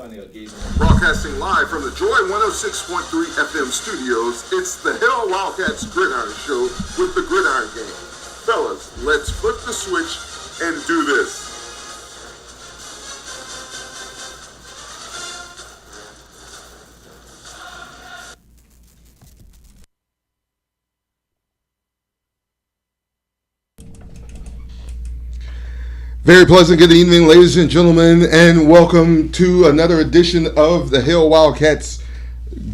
Broadcasting live from the Joy 106.3 FM studios, it's the Hail Wildcats Gridiron Show with the Gridiron Gang. Fellas, let's flip the switch and do this. Very pleasant good evening, ladies and gentlemen, and welcome to another edition of the Hail Wildcats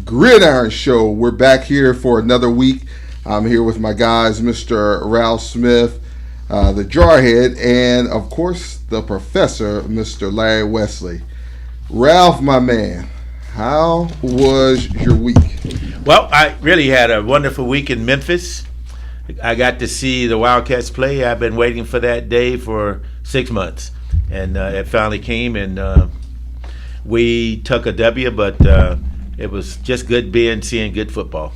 Gridiron Show. We're back here for another week. I'm here with my guys, Mr. Ralph Smith, the JarHead, and of course, the professor, Mr. Larry Wesley. Ralph, my man, how was your week? Well, I really had a wonderful week in Memphis. I got to see the Wildcats play. I've been waiting for that day for 6 months, and it finally came, and we took a W, but it was just good seeing good football.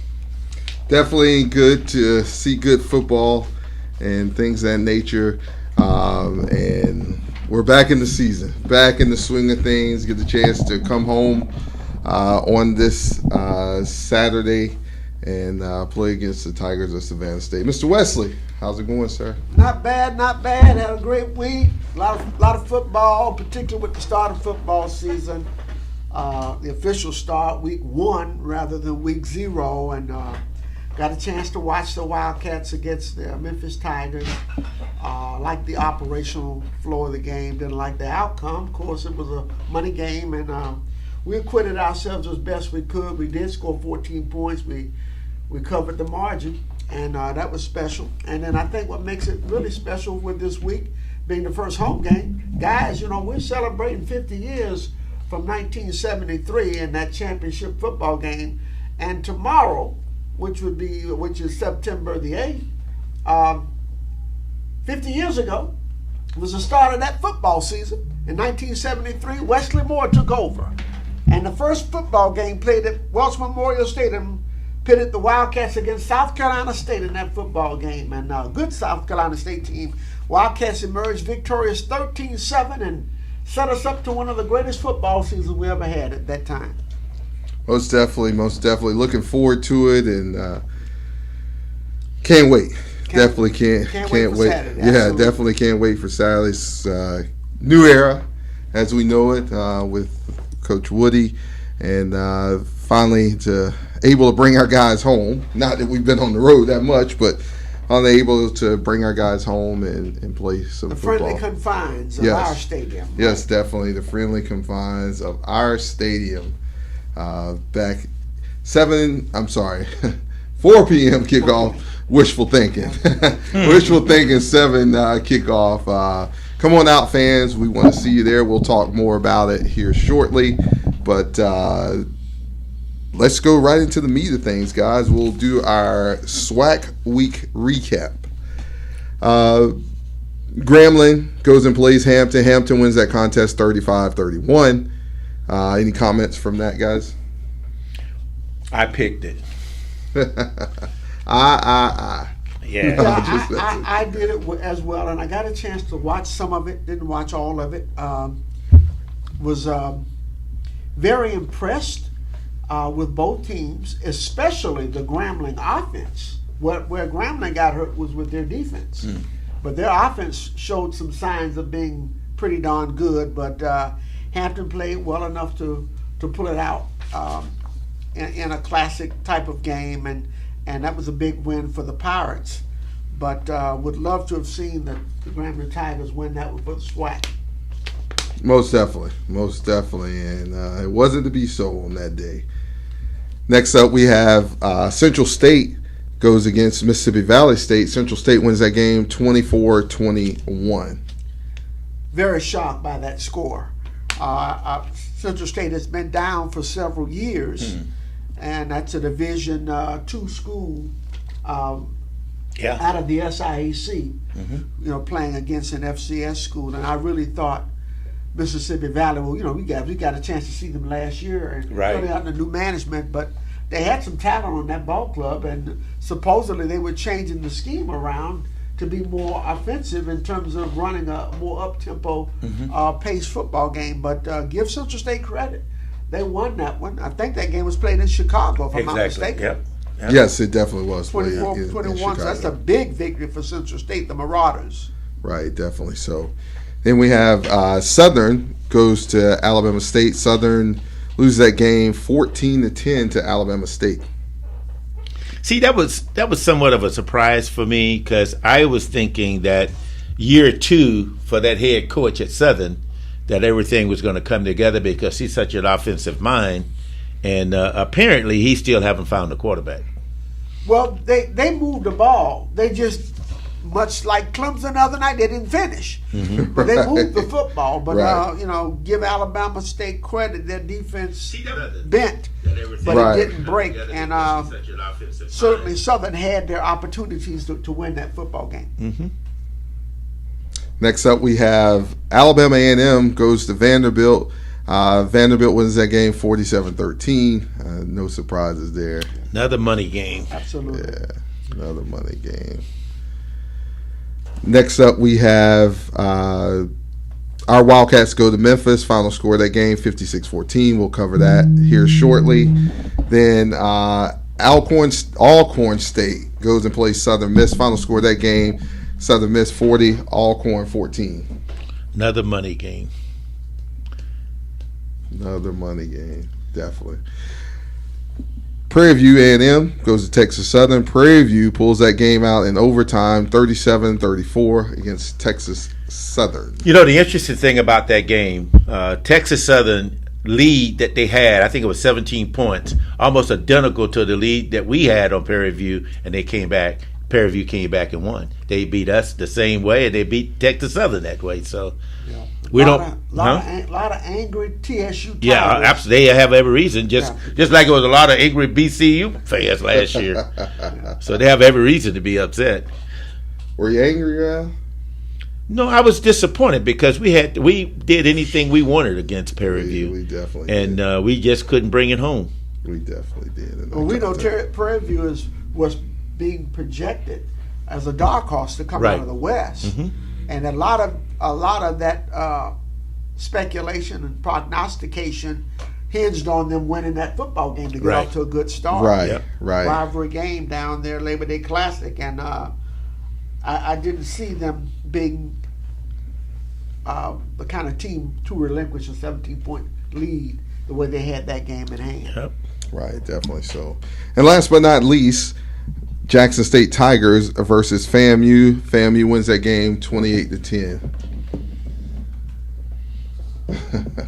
Definitely good to see good football and things of that nature, and we're back in the season, back in the swing of things, get the chance to come home on this Saturday and play against the Tigers of Savannah State. Mr. Wesley, how's it going, sir? Not bad, not bad. Had a great week. A lot of football, particularly with the start of football season. The official start, week 1 rather than week 0, and got a chance to watch the Wildcats against the Memphis Tigers. Liked the operational flow of the game, didn't like the outcome. Of course, it was a money game, and we acquitted ourselves as best we could. We did score 14 points. We covered the margin, and that was special. And then I think what makes it really special with this week being the first home game, guys, you know, we're celebrating 50 years from 1973 in that championship football game. And tomorrow, which is September the 8th, 50 years ago, was the start of that football season. In 1973, Wesley Moore took over. And the first football game played at Welch Memorial Stadium pitted the Wildcats against South Carolina State in that football game. And a good South Carolina State team. Wildcats emerged victorious 13-7 and set us up to one of the greatest football seasons we ever had at that time. Most definitely. Looking forward to it, and can't wait. Definitely can't wait. Saturday. Yeah, definitely can't wait for Saturday's new era, as we know it, with Coach Woody, and finally able to bring our guys home. Not that we've been on the road that much, but able to bring our guys home and play some football. The friendly confines of our stadium. Right? Yes, definitely the friendly confines of our stadium. Back 4 p.m. kickoff. Wishful thinking. Wishful thinking, 7 kickoff. Come on out, fans. We want to see you there. We'll talk more about it here shortly. But let's go right into the meat of things, guys. We'll do our SWAC week recap. Grambling goes and plays Hampton. Hampton wins that contest 35-31. Any comments from that, guys? I picked it. Yeah, I did it as well, and I got a chance to watch some of it. Didn't watch all of it. Was very impressed with both teams, especially the Grambling offense. Where Grambling got hurt was with their defense, but their offense showed some signs of being pretty darn good. But Hampton played well enough to pull it out in a classic type of game, and that was a big win for the Pirates. But would love to have seen the Grambling Tigers win that with the SWAC. Most definitely, and it wasn't to be so on that day. Next up, we have Central State goes against Mississippi Valley State. Central State wins that game 24-21. Very shocked by that score. Central State has been down for several years, and that's a Division II school out of the SIAC, playing against an FCS school. And I really thought Mississippi Valley, we got a chance to see them last year, and really under new management, but they had some talent on that ball club, and supposedly they were changing the scheme around to be more offensive in terms of running a more up-tempo paced football game. But give Central State credit. They won that one. I think that game was played in Chicago, if I'm not mistaken. Yep. Yes, it definitely was. 24-21, so that's a big victory for Central State, the Marauders. Right, definitely so. Then we have Southern goes to Alabama State. Southern loses that game 14-10 to Alabama State. See, that was somewhat of a surprise for me because I was thinking that year 2 for that head coach at Southern, that everything was going to come together because he's such an offensive mind, and apparently he still haven't found a quarterback. Well, they moved the ball. They just, much like Clemson the other night, they didn't finish. But they moved the football. But, give Alabama State credit. Their defense bent, but it didn't break. And certainly Southern had their opportunities to win that football game. Next up, we have Alabama A&M goes to Vanderbilt. Vanderbilt wins that game 47-13. No surprises there. Another money game. Absolutely. Yeah, another money game. Next up, we have our Wildcats go to Memphis. Final score of that game, 56-14. We'll cover that here shortly. Then Alcorn State goes and plays Southern Miss. Final score of that game, Southern Miss 40, Alcorn 14. Another money game. Another money game, definitely. Prairie View A&M goes to Texas Southern. Prairie View pulls that game out in overtime, 37-34 against Texas Southern. You know, the interesting thing about that game, Texas Southern lead that they had, I think it was 17 points, almost identical to the lead that we had on Prairie View, and they came back. Prairie View came back and won. They beat us the same way, and they beat Texas Southern that way. So we don't. A lot of angry TSU. Yeah, absolutely. They have every reason. Just like it was a lot of angry BCU fans last year. So they have every reason to be upset. Were you angry, Ralph? No, I was disappointed because we did anything we wanted against Prairie View. We definitely did. And we just couldn't bring it home. We definitely did. Well, we know Prairie View was being projected as a dark horse to come out of the West, and a lot of that speculation and prognostication hinged on them winning that football game to get off to a good start. Right. Rivalry game down there, Labor Day Classic, and I didn't see them being the kind of team to relinquish a 17-point lead the way they had that game in hand. Yep. Right, definitely so. And last but not least, Jackson State Tigers versus FAMU. FAMU wins that game 28-10.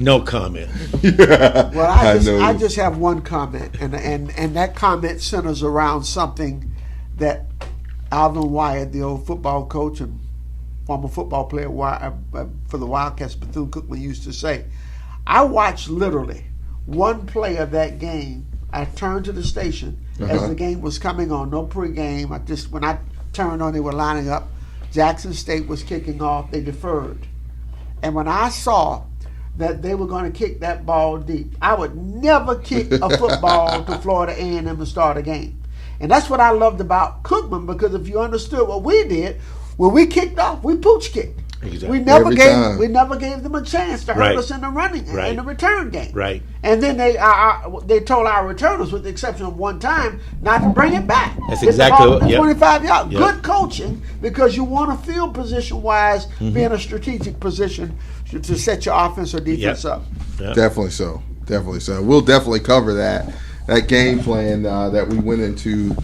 No comment. Well, I just have one comment, and that comment centers around something that Alvin Wyatt, the old football coach and former football player for the Wildcats, Bethune-Cookman, used to say. I watched literally one play of that game. I turned to the station as the game was coming on. No pregame. When I turned on, they were lining up. Jackson State was kicking off. They deferred, and when I saw that they were going to kick that ball deep, I would never kick a football to Florida A&M and start a game. And that's what I loved about Cookman, because if you understood what we did, when we kicked off, we pooch kicked. Exactly. We never gave them a chance to hurt us in the running in the return game. Right. And then they told our returners, with the exception of one time, not to bring it back. That's exactly what. 25 yards. Good coaching, because you want to field position wise, be in a strategic position to set your offense or defense up. Yep. Definitely so. We'll definitely cover that game plan that we went into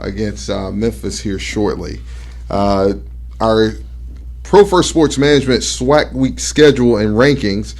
against Memphis here shortly. Our Pro First Sports Management SWAC week schedule and rankings.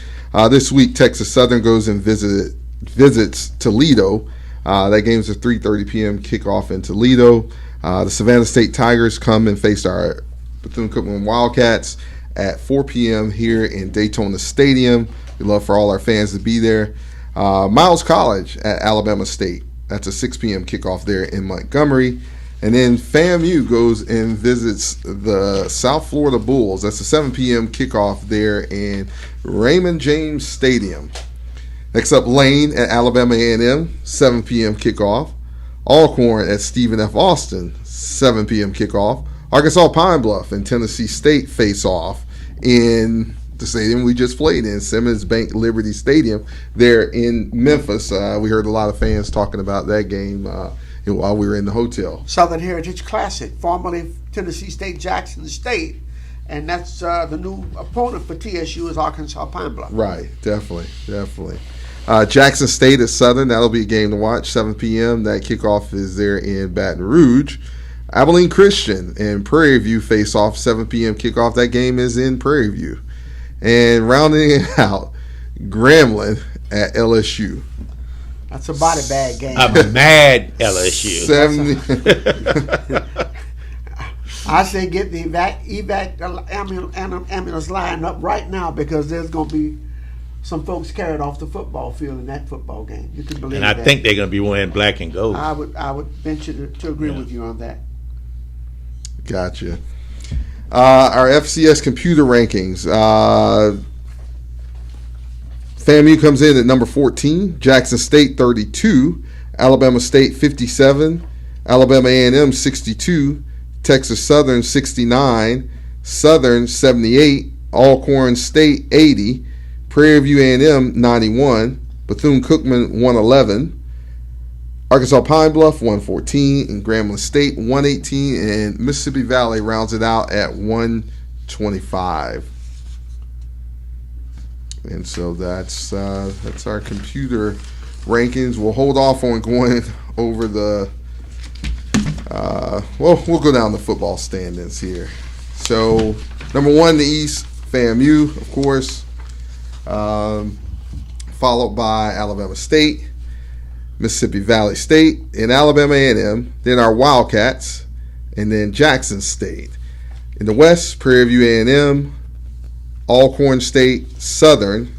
This week, Texas Southern goes and visits Toledo. That game's a 3:30 p.m. kickoff in Toledo. The Savannah State Tigers come and face our Bethune-Cookman Wildcats at 4 p.m. here in Daytona Stadium. We'd love for all our fans to be there. Miles College at Alabama State. That's a 6 p.m. kickoff there in Montgomery. And then FAMU goes and visits the South Florida Bulls. That's a 7 p.m. kickoff there in Raymond James Stadium. Next up, Lane at Alabama A&M, 7 p.m. kickoff. Alcorn at Stephen F. Austin, 7 p.m. kickoff. Arkansas Pine Bluff and Tennessee State face off in the stadium we just played in, Simmons Bank Liberty Stadium there in Memphis. We heard a lot of fans talking about that game while we were in the hotel. Southern Heritage Classic, formerly Tennessee State Jackson State, and that's the new opponent for TSU is Arkansas Pine Bluff. Right, definitely. Jackson State at Southern, that'll be a game to watch, 7 p.m. That kickoff is there in Baton Rouge. Abilene Christian and Prairie View face off, 7 p.m. kickoff. That game is in Prairie View. And rounding it out, Grambling at LSU. That's a body bag game. I'm mad LSU. 70. I say get the evac ambulance line up right now because there's going to be some folks carried off the football field in that football game. You can believe And that. I think they're going to be wearing black and gold. I would venture to agree with you on that. Gotcha. Our FCS computer rankings. FAMU comes in at number 14. Jackson State 32. Alabama State 57. Alabama A&M 62. Texas Southern 69. Southern 78. Alcorn State 80. Prairie View A&M 91. Bethune-Cookman 111. Arkansas Pine Bluff 114 and Grambling State 118, and Mississippi Valley rounds it out at 125. And so that's our computer rankings. We'll hold off on going over the we'll go down the football standings here. So number 1 in the East, FAMU, of course, followed by Alabama State, Mississippi Valley State, and Alabama A&M, then our Wildcats, and then Jackson State. In the West, Prairie View A&M, Alcorn State, Southern,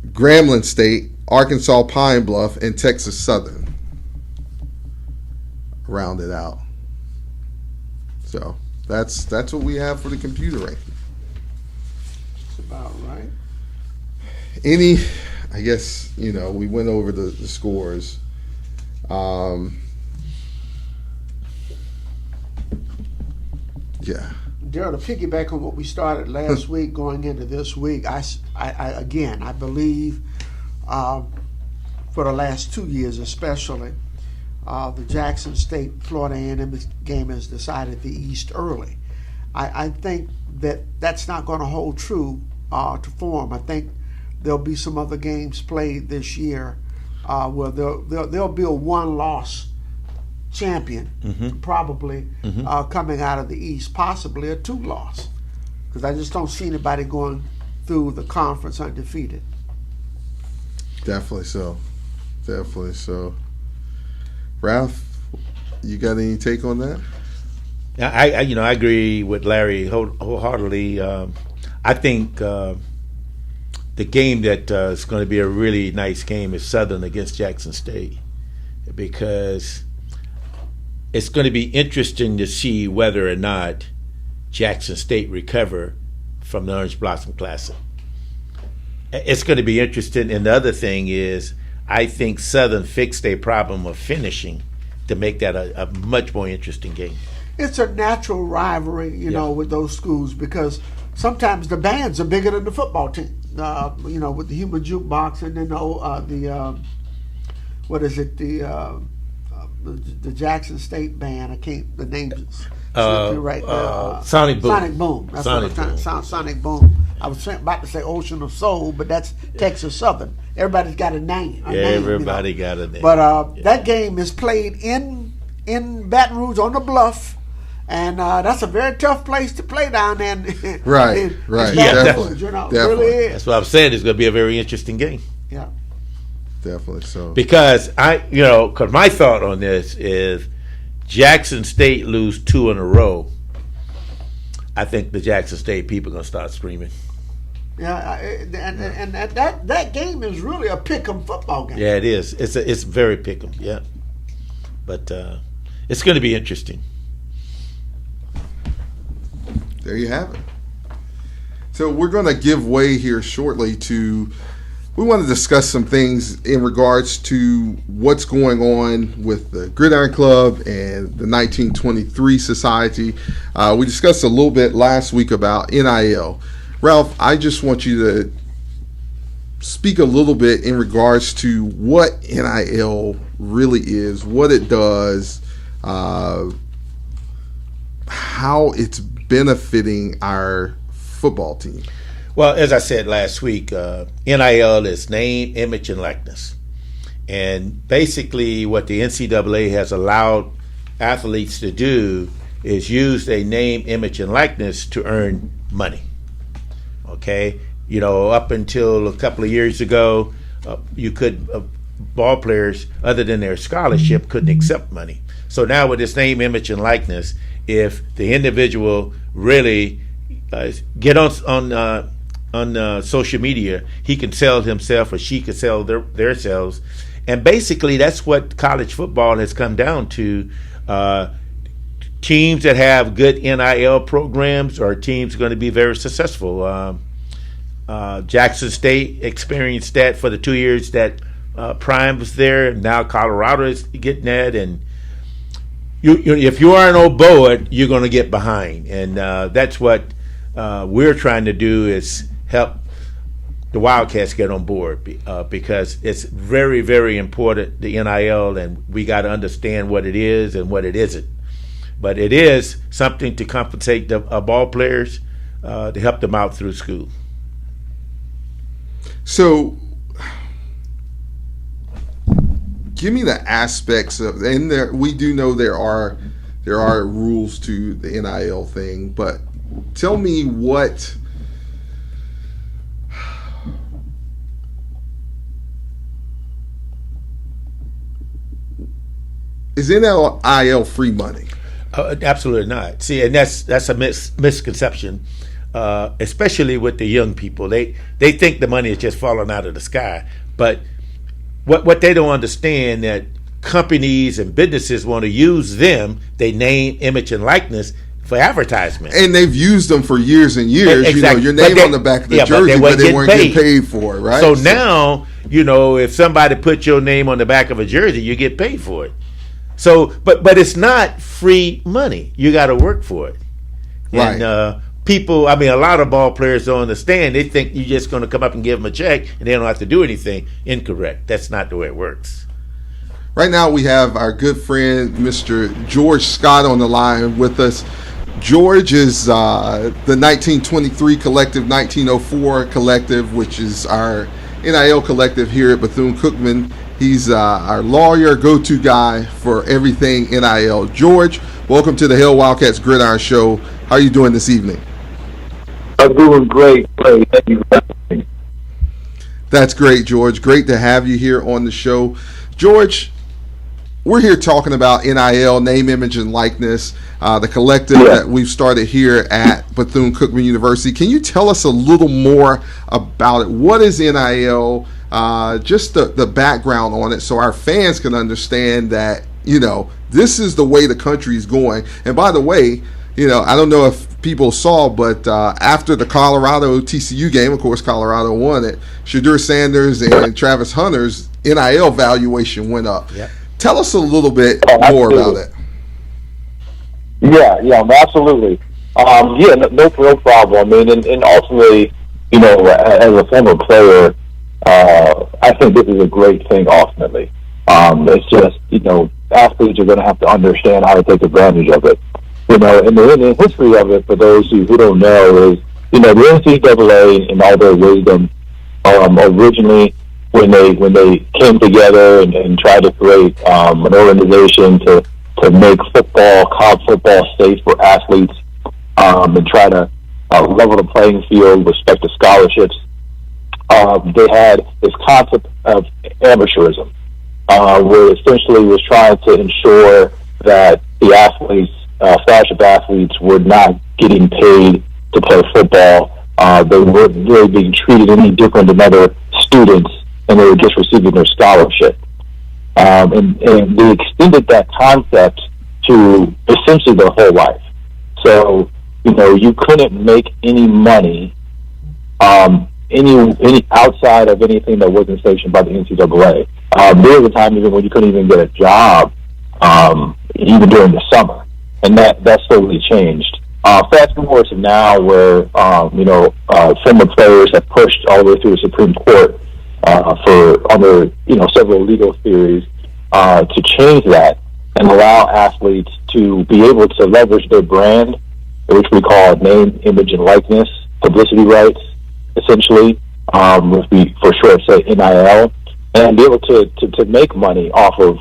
Grambling State, Arkansas Pine Bluff, and Texas Southern. Rounded out. So that's what we have for the computer ranking. That's about right. I guess, we went over the scores. Yeah. Daryl, to piggyback on what we started last week going into this week, I believe for the last 2 years especially, the Jackson State Florida A&M game has decided the East early. I think that's not going to hold true to form. I think there'll be some other games played this year where there'll be a one-loss champion, probably coming out of the East, possibly a 2-loss, because I just don't see anybody going through the conference undefeated. Definitely so. Ralph, you got any take on that? I agree with Larry wholeheartedly. I think the game that is going to be a really nice game is Southern against Jackson State, because it's going to be interesting to see whether or not Jackson State recover from the Orange Blossom Classic. It's going to be interesting. And the other thing is, I think Southern fixed a problem of finishing to make that a much more interesting game. It's a natural rivalry, you know, with those schools, because sometimes the bands are bigger than the football team. With the human jukebox, and then the Jackson State band. I can't the names. Right there. Sonic Boom. Sonic Boom. That's what I'm trying to sound. Sonic Boom. I was about to say Ocean of Soul, but that's Texas Southern. Everybody's got a name. Everybody got a name. But that game is played in Baton Rouge on the Bluff. And that's a very tough place to play down there. Right. Definitely. Definitely. Really is. That's what I'm saying. It's going to be a very interesting game. Yeah. Definitely so. Because because my thought on this is Jackson State lose 2 in a row. I think the Jackson State people are going to start screaming. Yeah, and that game is really a pick'em football game. Yeah, it is. It's very pick'em. Yeah, but it's going to be interesting. There you have it. So we're going to give way here shortly to we want to discuss some things in regards to what's going on with the Gridiron Club and the 1923 Society. We discussed a little bit last week about NIL. Ralph, I just want you to speak a little bit in regards to what NIL really is, what it does, how it's benefiting our football team. Well, as I said last week, NIL is name, image, and likeness. And basically what the NCAA has allowed athletes to do is use a name, image, and likeness to earn money. Okay? You know, up until a couple of years ago, ball players, other than their scholarship, couldn't accept money. So now with this name, image, and likeness, if the individual really get on social media, he can sell himself, or she can sell their selves. And basically that's what college football has come down to. Teams that have good NIL programs are teams going to be very successful. Jackson State experienced that for the 2 years that Prime was there. Now Colorado is getting that, and if you aren't on board, you're going to get behind. And that's what we're trying to do, is help the Wildcats get on board, because it's very, very important, the NIL, and we got to understand what it is and what it isn't. But it is something to compensate the ball players, to help them out through school. So, give me the aspects of, and we do know there are rules to the NIL thing, but tell me what is NIL free money? Absolutely not. See, and that's a misconception, especially with the young people. They think the money is just falling out of the sky, but what they don't understand, that companies and businesses want to use them, they name, image, and likeness, for advertisement. And they've used them for years and years. Exactly. You know, your name on the back of the jersey, but they weren't getting paid for it, right? So now, you know, if somebody puts your name on the back of a jersey, you get paid for it. So, but it's not free money. You got to work for it. Right. And people, I mean, a lot of ball players don't understand. They think you're just going to come up and give them a check and they don't have to do anything. Incorrect. That's not the way it works. Right now we have our good friend, Mr. George Scott, on the line with us. George is the 1923 collective, 1904 collective, which is our NIL collective here at Bethune-Cookman. He's our lawyer, go-to guy for everything NIL. George, welcome to the Hail Wildcats Gridiron Show. How are you doing this evening? I'm doing great. Thank you for having me. That's great, George. Great to have you here on the show. George, we're here talking about NIL, name, image, and likeness, the collective that we've started here at Bethune-Cookman University. Can you tell us a little more about it? What is NIL? Just the background on it, so our fans can understand that, you know, this is the way the country is going. And by the way, you know, I don't know if people saw, but after the Colorado TCU game, of course, Colorado won it. Shadur Sanders and Travis Hunter's NIL valuation went up. Yep. Tell us a little bit more about it. Yeah, absolutely. No problem. I mean, and ultimately, you know, as a former player, I think this is a great thing ultimately. It's just, you know, athletes are going to have to understand how to take advantage of it. You know, and the history of it, for those who don't know, is, you know, the NCAA, in all their wisdom, originally when they came together and tried to create an organization to make college football safe for athletes, and try to level the playing field with respect to scholarships, they had this concept of amateurism, where essentially was trying to ensure that the athletes, scholarship athletes, were not getting paid to play football. They weren't really being treated any different than other students, and they were just receiving their scholarship. And they extended that concept to essentially their whole life. So, you know, you couldn't make any money any outside of anything that wasn't sanctioned by the NCAA. There was a time even when you couldn't even get a job, even during the summer, and that slowly changed. Fast forward to now, where former players have pushed all the way through the Supreme Court under several legal theories to change that and allow athletes to be able to leverage their brand, which we call name, image, and likeness, publicity rights, essentially, which we for short say NIL, and be able to make money off of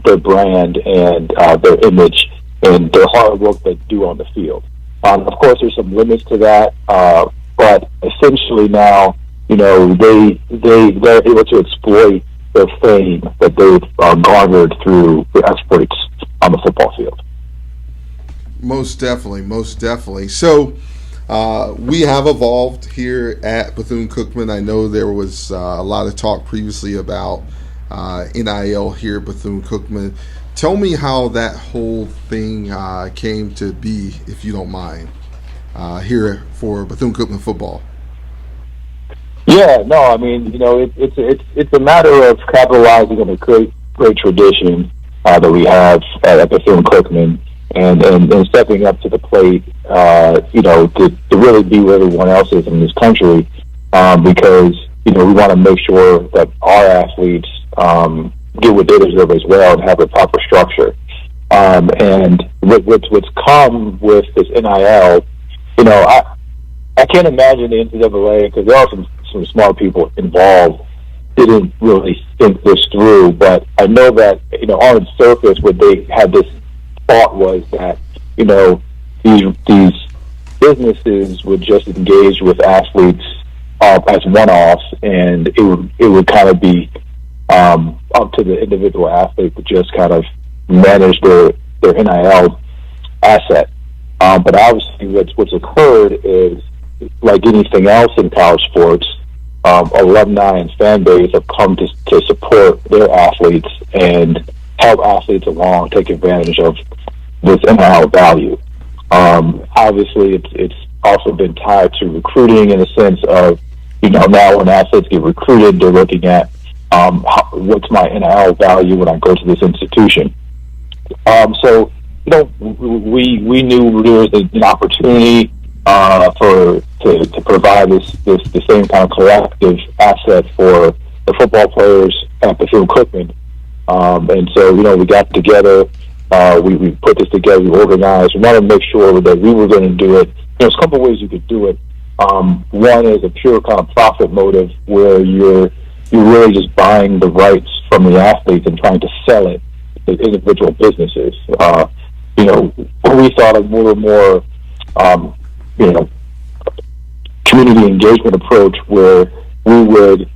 their brand and their image and their hard work they do on the field. Of course, there's some limits to that, but essentially now, they're able to exploit their fame that they've garnered through the exploits on the football field. Most definitely. So we have evolved here at Bethune-Cookman. I know there was a lot of talk previously about NIL here at Bethune-Cookman. Tell me how that whole thing came to be, if you don't mind, here for Bethune-Cookman football. Yeah, no, I mean, it's a matter of capitalizing on the great tradition that we have at Bethune-Cookman and stepping up to the plate, to really be where everyone else is in this country, because we want to make sure that our athletes get what they deserve as well and have a proper structure. And what's come with this NIL, I can't imagine the NCAA, because there are some smart people involved, didn't really think this through. But I know that, on the surface, what they had this thought was that, these businesses would just engage with athletes as one-offs, and it would kind of be up to the individual athlete to just kind of manage their NIL asset. But obviously what's occurred is, like anything else in college sports, alumni and fan base have come to support their athletes and help athletes along, take advantage of this NIL value. Obviously, it's also been tied to recruiting in the sense of, now when athletes get recruited, they're looking at what's my NIL value when I go to this institution. So, we knew there was an opportunity to provide the same kind of collective asset for the football players at Bethune-Cookman. And so, we got together, we put this together, we organized. We wanted to make sure that we were going to do it. There's a couple ways you could do it. One is a pure kind of profit motive, where you're really just buying the rights from the athletes and trying to sell it to individual businesses. We thought a little more, community engagement approach, where we would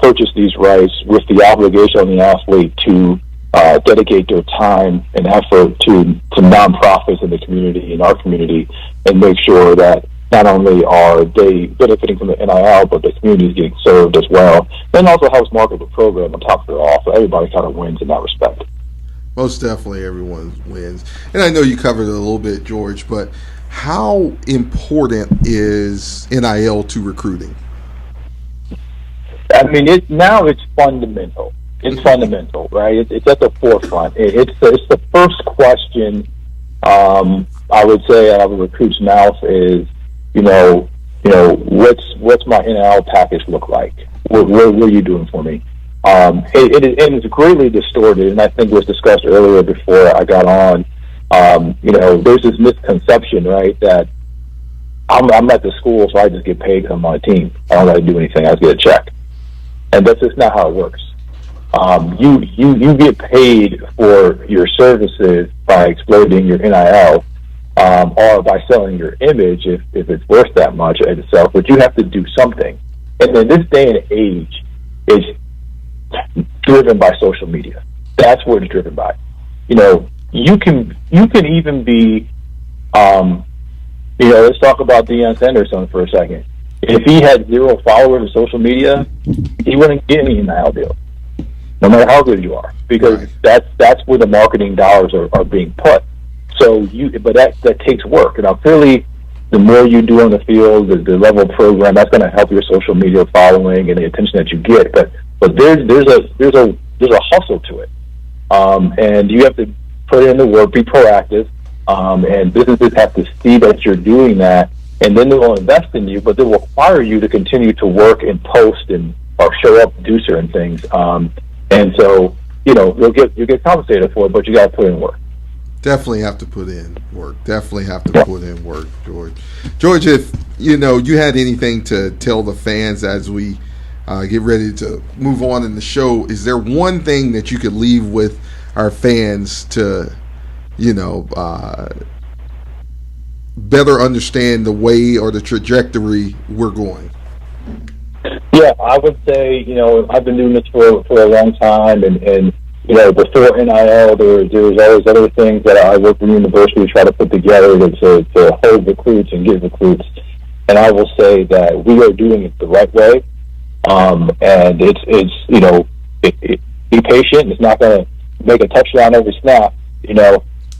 purchase these rights with the obligation on the athlete to dedicate their time and effort to nonprofits in the community, in our community, and make sure that not only are they benefiting from the NIL, but the community is getting served as well. And also helps market the program on top of it all, so everybody kind of wins in that respect. Most definitely everyone wins. And I know you covered it a little bit, George, but how important is NIL to recruiting? I mean, it's fundamental. It's fundamental, right? It's at the forefront. It's the first question, I would say, out of a recruit's mouth is, what's my NIL package look like? What are you doing for me? It's greatly distorted, and I think it was discussed earlier before I got on. There's this misconception, right, that I'm at the school, so I just get paid because I'm on a team. I don't got to do anything. I just get a check. And that's just not how it works. You get paid for your services by exploiting your NIL, or by selling your image if it's worth that much in itself, but you have to do something. And in this day and age, it's driven by social media. That's what it's driven by. You can even be, let's talk about Deion Sanders for a second. If he had 0 followers on social media, he wouldn't get any NIL deal, no matter how good you are, because that's where the marketing dollars are being put. So but that takes work, and I'm fairly the more you do on the field, the level of program, that's going to help your social media following and the attention that you get. But there's a hustle to it, and you have to put in the work, be proactive, and businesses have to see that you're doing that, and then they will invest in you, but they will require you to continue to work and post or show up, do certain things, and so you'll get compensated for it, but you got to put in work. Definitely have to put in work. Definitely have to put in work, George. George, if you had anything to tell the fans as we get ready to move on in the show, is there one thing that you could leave with our fans to, better understand the way or the trajectory we're going? Yeah, I would say, I've been doing this for a long time, and before NIL, there was always other things that I worked with the university to try to put together to hold recruits and get recruits. And I will say that we are doing it the right way. And be patient. It's not going to make a touchdown every snap,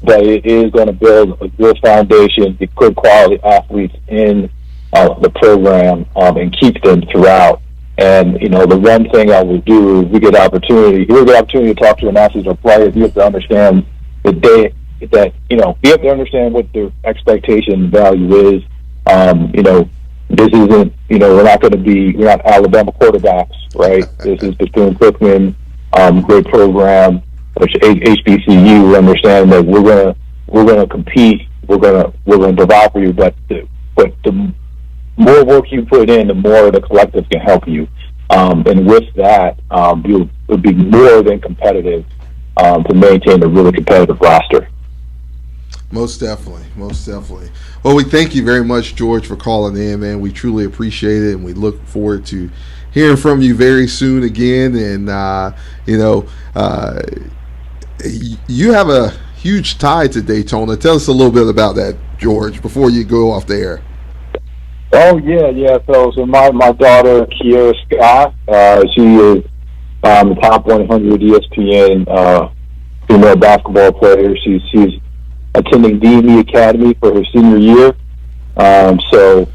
but it is going to build a good foundation, get good quality athletes in the program, and keep them throughout. And, the one thing I would do is we get opportunity to talk to an athlete or player. You have to understand you have to understand what their expectation value is. This isn't, we're not Alabama quarterbacks, right? This is BETHUNE-COOKMAN, great program, which HBCU. Understand that we're gonna compete, we're gonna provide for you, but the more work you put in, the more the collective can help you. And with that, you'll be more than competitive to maintain a really competitive roster. Most definitely. Well, we thank you very much, George, for calling in, man. We truly appreciate it, and we look forward to hearing from you very soon again. And, you have a huge tie to Daytona. Tell us a little bit about that, George, before you go off the air. Oh, yeah. So my daughter, Kiera Scott, she is the top 100 ESPN female basketball player. She's attending D&E Academy for her senior year. So,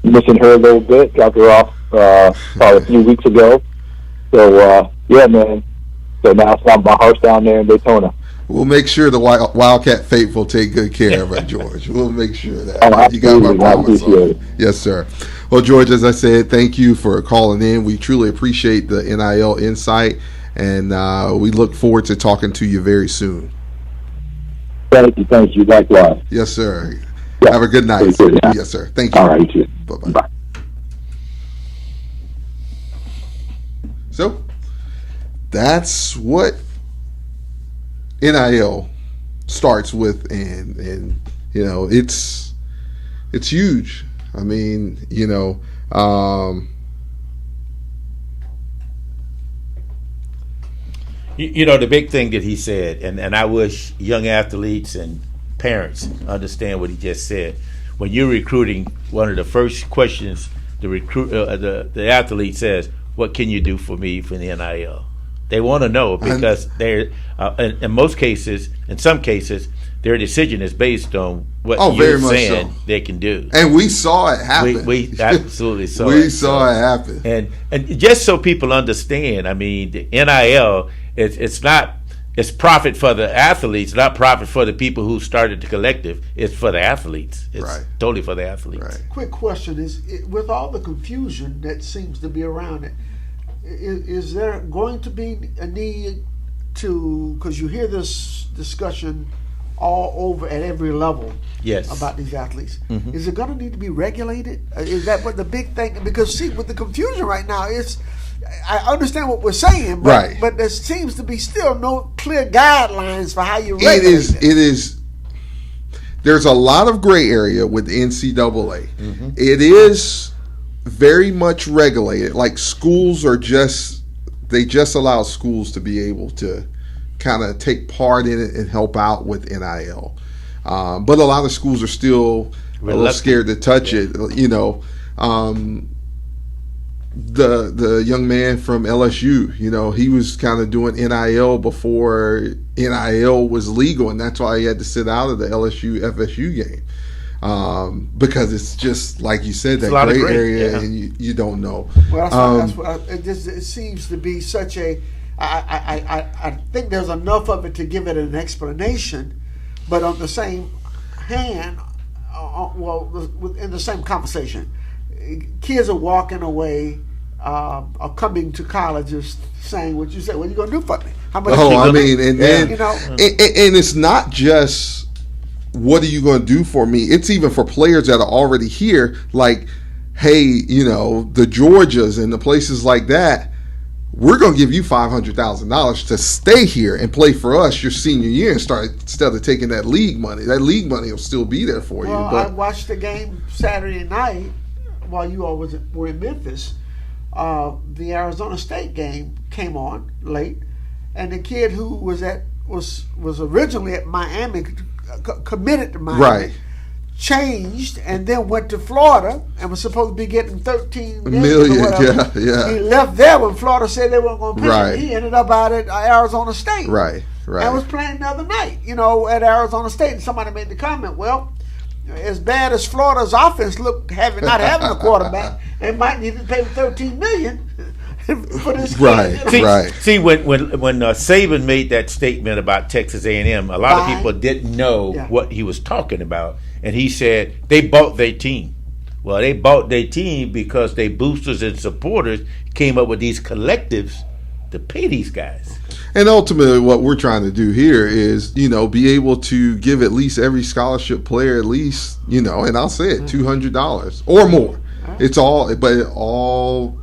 missing her a little bit. Dropped her off probably a few weeks ago. So, yeah, man. So now my heart's down there in Daytona. We'll make sure the Wildcat faithful take good care of it, George. We'll make sure that. You got my promise on it. Yes, sir. Well, George, as I said, thank you for calling in. We truly appreciate the NIL insight, and we look forward to talking to you very soon. Thank you. Likewise. Yes, sir. Yeah. Have a good night. Good, yeah. Yes, sir. Thank you. All right, you too. Bye-bye. Bye. So, that's what NIL starts with, and it's huge. I mean, the big thing that he said, and I wish young athletes and parents understand what he just said. When you're recruiting, one of the first questions the athlete says, "What can you do for me for the NIL?" They want to know, because they're in some cases, their decision is based on what you're saying they can do. And we saw it happen. We absolutely saw it. We saw it happen. And just so people understand, I mean, the NIL, it's profit for the athletes, not profit for the people who started the collective. It's for the athletes. It's totally for the athletes. Right. Quick question is, with all the confusion that seems to be around it, is there going to be a need to, because you hear this discussion all over at every level about these athletes, is it going to need to be regulated? Is that what the big thing? Because see, with the confusion right now, I understand what we're saying, but there seems to be still no clear guidelines for how you regulate it. It is. There's a lot of gray area with the NCAA. It is very much regulated. Like schools they just allow schools to be able to kind of take part in it and help out with NIL. But a lot of schools are still a little scared to touch it. The young man from LSU, he was kind of doing NIL before NIL was legal, and that's why he had to sit out of the LSU FSU game. because it's just like you said, that a gray area, yeah. and you don't know. Well, that's what it seems to be such a. I think there's enough of it to give it an explanation, but on the same hand, in the same conversation, kids are walking away, are coming to colleges saying what you said. What are you going to do for me? How much? I mean, and it's not just what are you going to do for me. It's even for players that are already here. Like, hey, the Georgias and the places like that. We're going to give you $500,000 to stay here and play for us your senior year and start instead of taking that league money. That league money will still be there for you. But I watched the game Saturday night while you all were in Memphis. The Arizona State game came on late, and the kid who was originally at Miami, committed to Miami. Right. Changed and then went to Florida and was supposed to be getting $13 million or whatever. Yeah. He left there when Florida said they weren't going to pay Right. him. He ended up out at Arizona State. Right. And was playing the other night, at Arizona State. And somebody made the comment, well, as bad as Florida's offense looked, not having a quarterback, they might need to pay him $13 million for this Right. See, when Saban made that statement about Texas A&M, a lot of people didn't know what he was talking about. And he said they bought their team. Well, they bought their team because they boosters and supporters came up with these collectives to pay these guys. And ultimately what we're trying to do here is, be able to give at least every scholarship player at least, and I'll say it, $200 or more. It all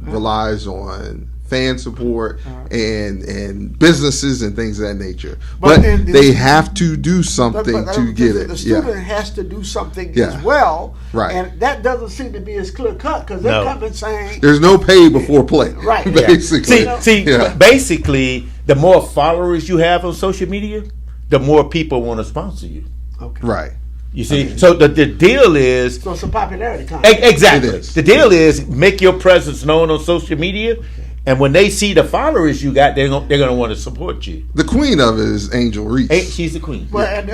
relies on fan support and businesses and things of that nature. But they have to do something to get it. The student has to do something as well. Right. And that doesn't seem to be as clear cut because they're coming saying there's no pay before play. Right. Basically. Basically, the more followers you have on social media, the more people want to sponsor you. Okay. Right. You see, so the deal is... So it's a popularity contest. Exactly. It is. The deal is make your presence known on social media, and when they see the followers you got, they're gonna want to support you. The queen of it is Angel Reese. She's the queen. Well, and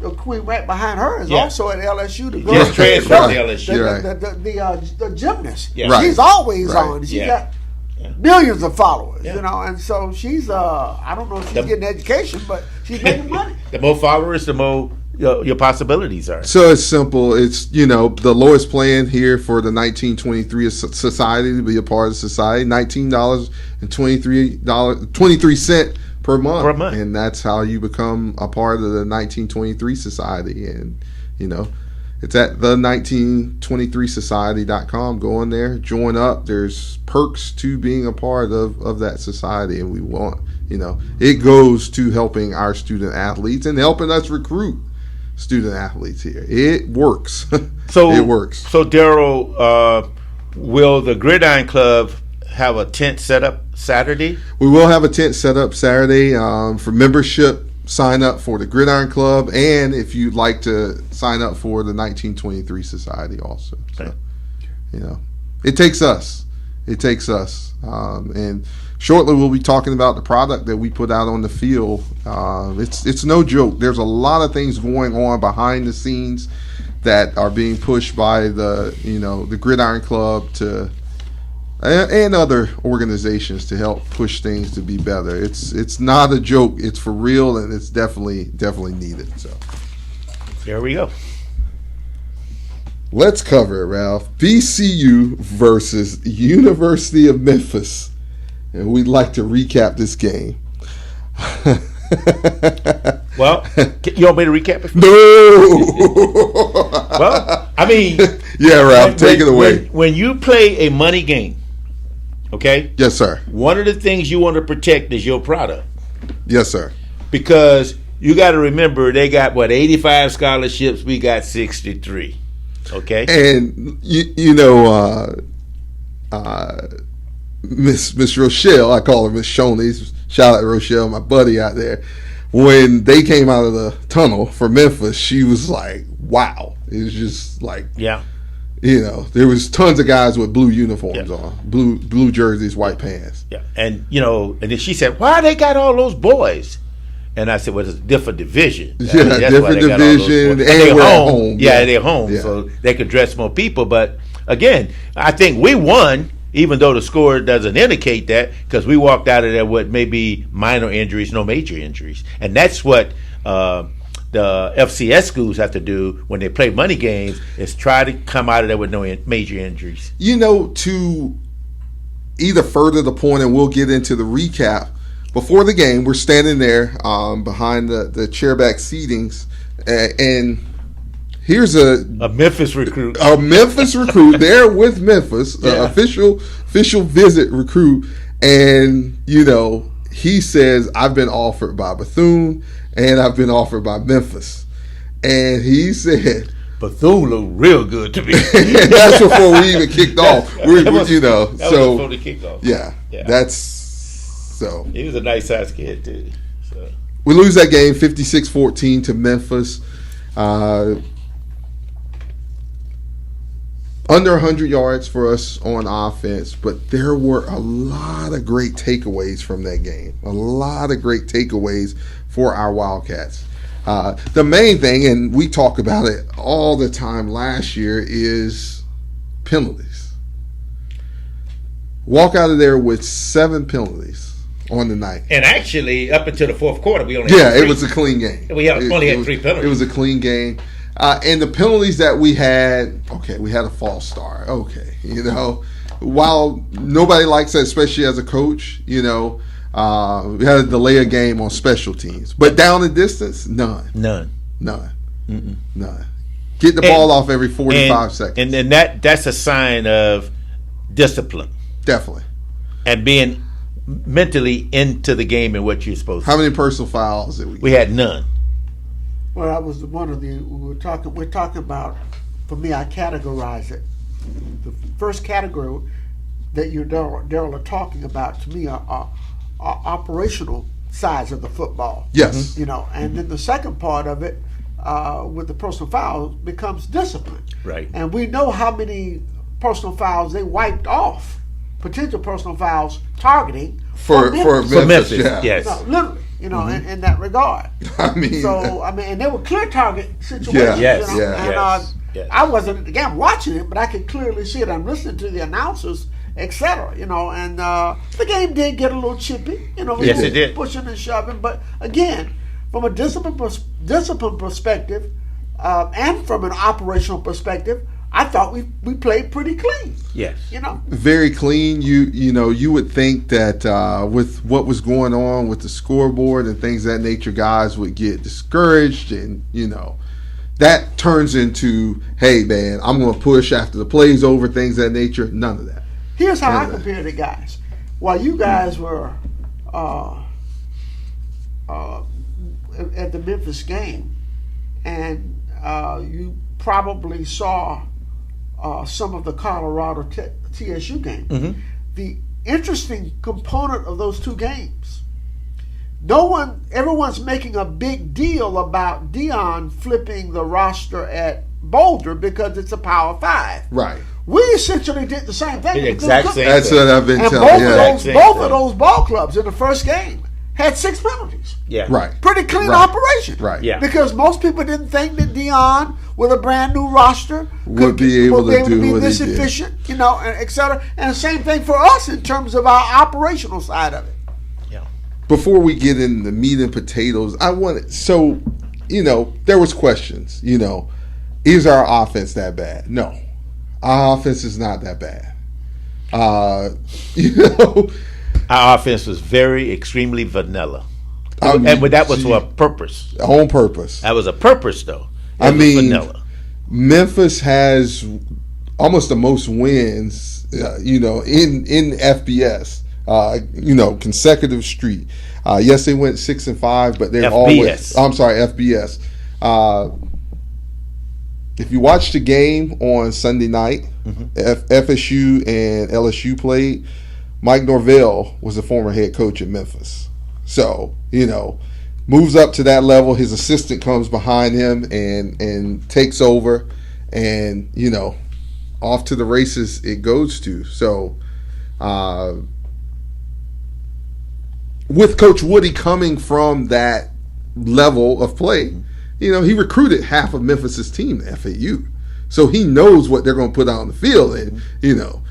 the queen right behind her is also at LSU. The girl Just transferred to LSU. The gymnast. Yeah. Right. She's always Right. on. She's got millions of followers, and so she's I don't know if she's getting education, but she's making money. The more followers, the more your possibilities are. So it's simple. It's, the lowest plan here for the 1923 society to be a part of the society, $19.23 per month. And that's how you become a part of the 1923 society. And, it's at the1923society.com. Go in there, join up. There's perks to being a part of that society. And we want, it goes to helping our student athletes and helping us recruit student athletes here. It works. It works. So, Daryl, will the Gridiron Club have a tent set up Saturday? We will have a tent set up Saturday for membership. Sign up for the Gridiron Club, and if you'd like to sign up for the 1923 Society also. So, it takes us. It takes us. And shortly we'll be talking about the product that we put out on the field. It's no joke. There's a lot of things going on behind the scenes that are being pushed by the Gridiron Club and other organizations to help push things to be better. It's not a joke. It's for real, and it's definitely needed. So there we go. Let's cover it, Ralph. BCU versus University of Memphis. And we'd like to recap this game. Well, you want me to recap it? No! Well, I mean... Yeah, Ralph, take it away. When you play a money game, okay? Yes, sir. One of the things you want to protect is your product. Yes, sir. Because you got to remember, they got, 85 scholarships. We got 63. Okay? And, Miss Rochelle, I call her Miss Shoney. Shout out to Rochelle, my buddy out there. When they came out of the tunnel for Memphis, she was like, wow. It was just like, there was tons of guys with blue uniforms on, blue jerseys, white pants. Yeah. And, and then she said, why they got all those boys? And I said, well, it's a different division. Yeah, That's why different they got all those division, sports. and we're at home. Yeah, they're home, Yeah. so they could dress more people. But again, I think we won, even though the score doesn't indicate that, because we walked out of there with maybe minor injuries, no major injuries. And that's what the FCS schools have to do when they play money games, is try to come out of there with no major injuries. You know, to either further the point, and we'll get into the recap, before the game, we're standing there behind the chairback seatings, and here's a Memphis recruit. A Memphis recruit there with Memphis, Yeah. official visit recruit, and you know, he says, I've been offered by Bethune and I've been offered by Memphis, and he said, Bethune looked real good to me. that's before we even kicked off. That was before the kickoff. Yeah, Yeah. that's so. He was a nice sized kid too. So We lose that game 56-14 to Memphis. Under 100 yards for us on offense, but there were a lot of great takeaways from that game. A lot of great takeaways for our Wildcats. The main thing, and we talk about it all the time last year, is penalties. Walk out of there with 7 penalties on the night. and actually, up until the fourth quarter, we only had Yeah, three. it was a clean game. We only had 3 penalties. It was a clean game. And the penalties that we had, we had a false start. Okay, you know, while nobody likes that, especially as a coach, you know, we had to delay a game on special teams. But down and distance, none. Get the ball off every 45 seconds. And then that's a sign of discipline Definitely. and being mentally into the game and what you're supposed to. How many personal fouls did we get? We had none. Well, that was one of the we're talking about. For me, I categorize it. The first category that you Daryl are talking about, to me, are operational sides of the football. Yes. You know, and then the second part of it, with the personal fouls, becomes discipline. Right. And we know how many personal fouls they wiped off, potential personal fouls targeting For Memphis, yeah. yes. No, literally, you know, in that regard. I mean, And they were clear target situations. Yeah, yes, you know? yeah. And yes. I wasn't at the game watching it, but I could clearly see it. I'm listening to the announcers, etc. You know, and the game did get a little chippy. You know, Yes, it did. pushing and shoving. But again, from a discipline perspective, and from an operational perspective, I thought we played pretty clean. Yes. You know. very clean. You know, you would think that with what was going on with the scoreboard and things of that nature, guys would get discouraged, and you know, that turns into, hey man, I'm going to push after the play's over, things of that nature. None of that. Here's how I compare the guys. While you guys were at the Memphis game, and you probably saw some of the Colorado TSU game. Mm-hmm. The interesting component of those two games, everyone's making a big deal about Dion flipping the roster at Boulder because it's a Power 5. Right. We essentially did the same thing. The exact same That's thing. what I've been And telling you. both of those ball clubs in the first game had 6 penalties. Yeah. Right. Pretty clean Right. operation. Right. Yeah. Because most people didn't think that Dion, with a brand new roster, Would be able to do be what he this did. efficient, you know, and et cetera. And the same thing for us in terms of our operational side of it. Yeah. Before we get in the meat and potatoes, you know, there was questions, you know, is our offense that bad? No, our offense is not that bad. You know, Our offense was extremely vanilla. I And mean, that was for a purpose. on purpose. That was a purpose, though. It I was mean, vanilla. Memphis has almost the most wins, you know, in FBS, you know, consecutive streak. Yes, they went 6-5, but they're FBS. always. I'm sorry, FBS. If you watch the game on Sunday night, FSU and LSU played, Mike Norvell was the former head coach at Memphis. So, you know, moves up to that level. His assistant comes behind him and takes over. And, you know, off to the races it goes to. So, with Coach Woody coming from that level of play. You know, he recruited half of Memphis's team to FAU. So he knows what they're going to put out on the field. And, you know,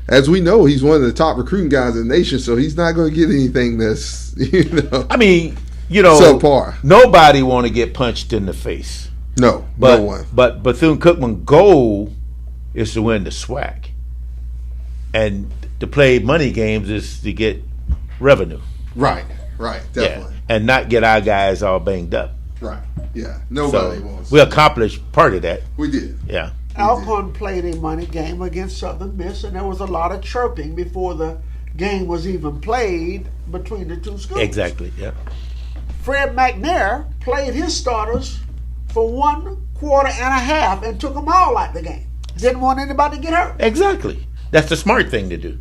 as we know, he's one of the top recruiting guys in the nation, so he's not going to get anything that's, you know. I mean, you know, subpar. Nobody want to get punched in the face. No, but, no one. But Bethune-Cookman's goal is to win the SWAC. And to play money games is to get revenue. Right, definitely. Yeah, and not get our guys all banged up. Right, yeah. Nobody wants. We accomplished part of that. We did. Yeah. Alcorn played a money game against Southern Miss, and there was a lot of chirping before the game was even played between the two schools. Exactly, yeah. Fred McNair played his starters for 1 quarter and a half and took them all out the game. Didn't want anybody to get hurt. Exactly. That's the smart thing to do.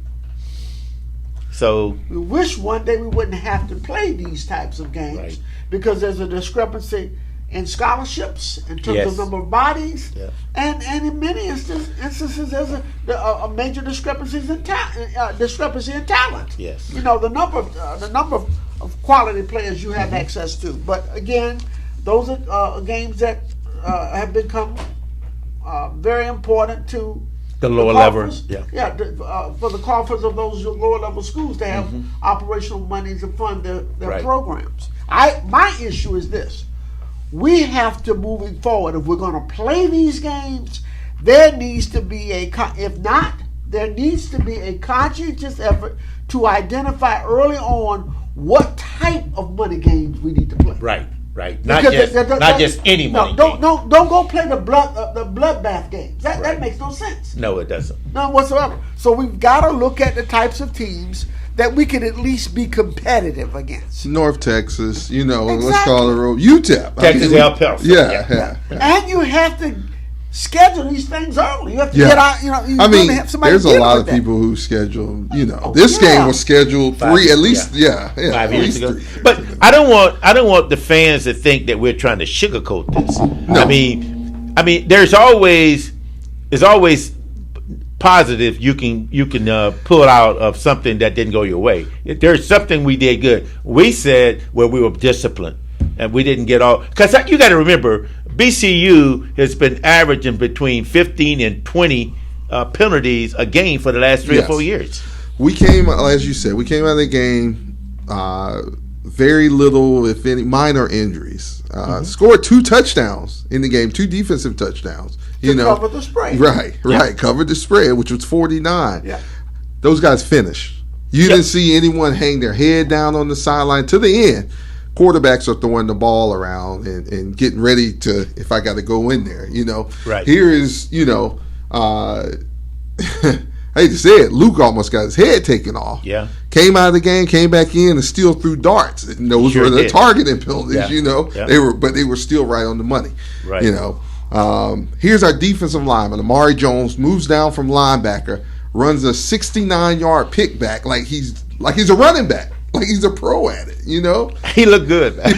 So we wish one day we wouldn't have to play these types of games because there's a discrepancy in scholarships in terms of number of bodies, and in many instances there's a major discrepancy in talent. Yes, you know the number of quality players you have access to. But again, those are games that have become very important to the lower levels. For the coffers of those lower level schools to have operational money to fund their programs. My issue is this. We have to, moving forward, if we're going to play these games, there needs to be there needs to be a conscientious effort to identify early on what type of money games we need to play. Right. Not just any money game. Don't go play the bloodbath games. That makes no sense. No, it doesn't. None whatsoever. So we've got to look at the types of teams that we can at least be competitive against. North Texas, you know, let's call it UTEP. Texas El Paso. Yeah. And you have to schedule these things early. You have to get out, you know. There's a lot of people who schedule, you know. This game was scheduled 5 years ago. But I don't want the fans to think that we're trying to sugarcoat this. No. I mean there's always positive you can pull out of something that didn't go your way. If there's something we did good. We said we were disciplined and we didn't get all, because you got to remember BCU has been averaging between 15 and 20 penalties a game for the last 3 or 4 years. We came, as you said, out of the game very little, if any, minor injuries. Scored 2 touchdowns in the game, 2 defensive touchdowns. Cover the spread. Right. Covered the spread, which was 49. Yeah. Those guys finished. You didn't see anyone hang their head down on the sideline to the end. Quarterbacks are throwing the ball around and getting ready to, if I got to go in there, you know. Right. Here is, you know, I hate to say it, Luke almost got his head taken off. Yeah. Came out of the game, came back in, and still threw darts. And those were the targeting penalties, you know. Yeah. They were still right on the money. Right. You know. Here's our defensive lineman, Amari Jones, moves down from linebacker, runs a 69-yard pick back like he's a running back, like he's a pro at it, you know? He looked good, man.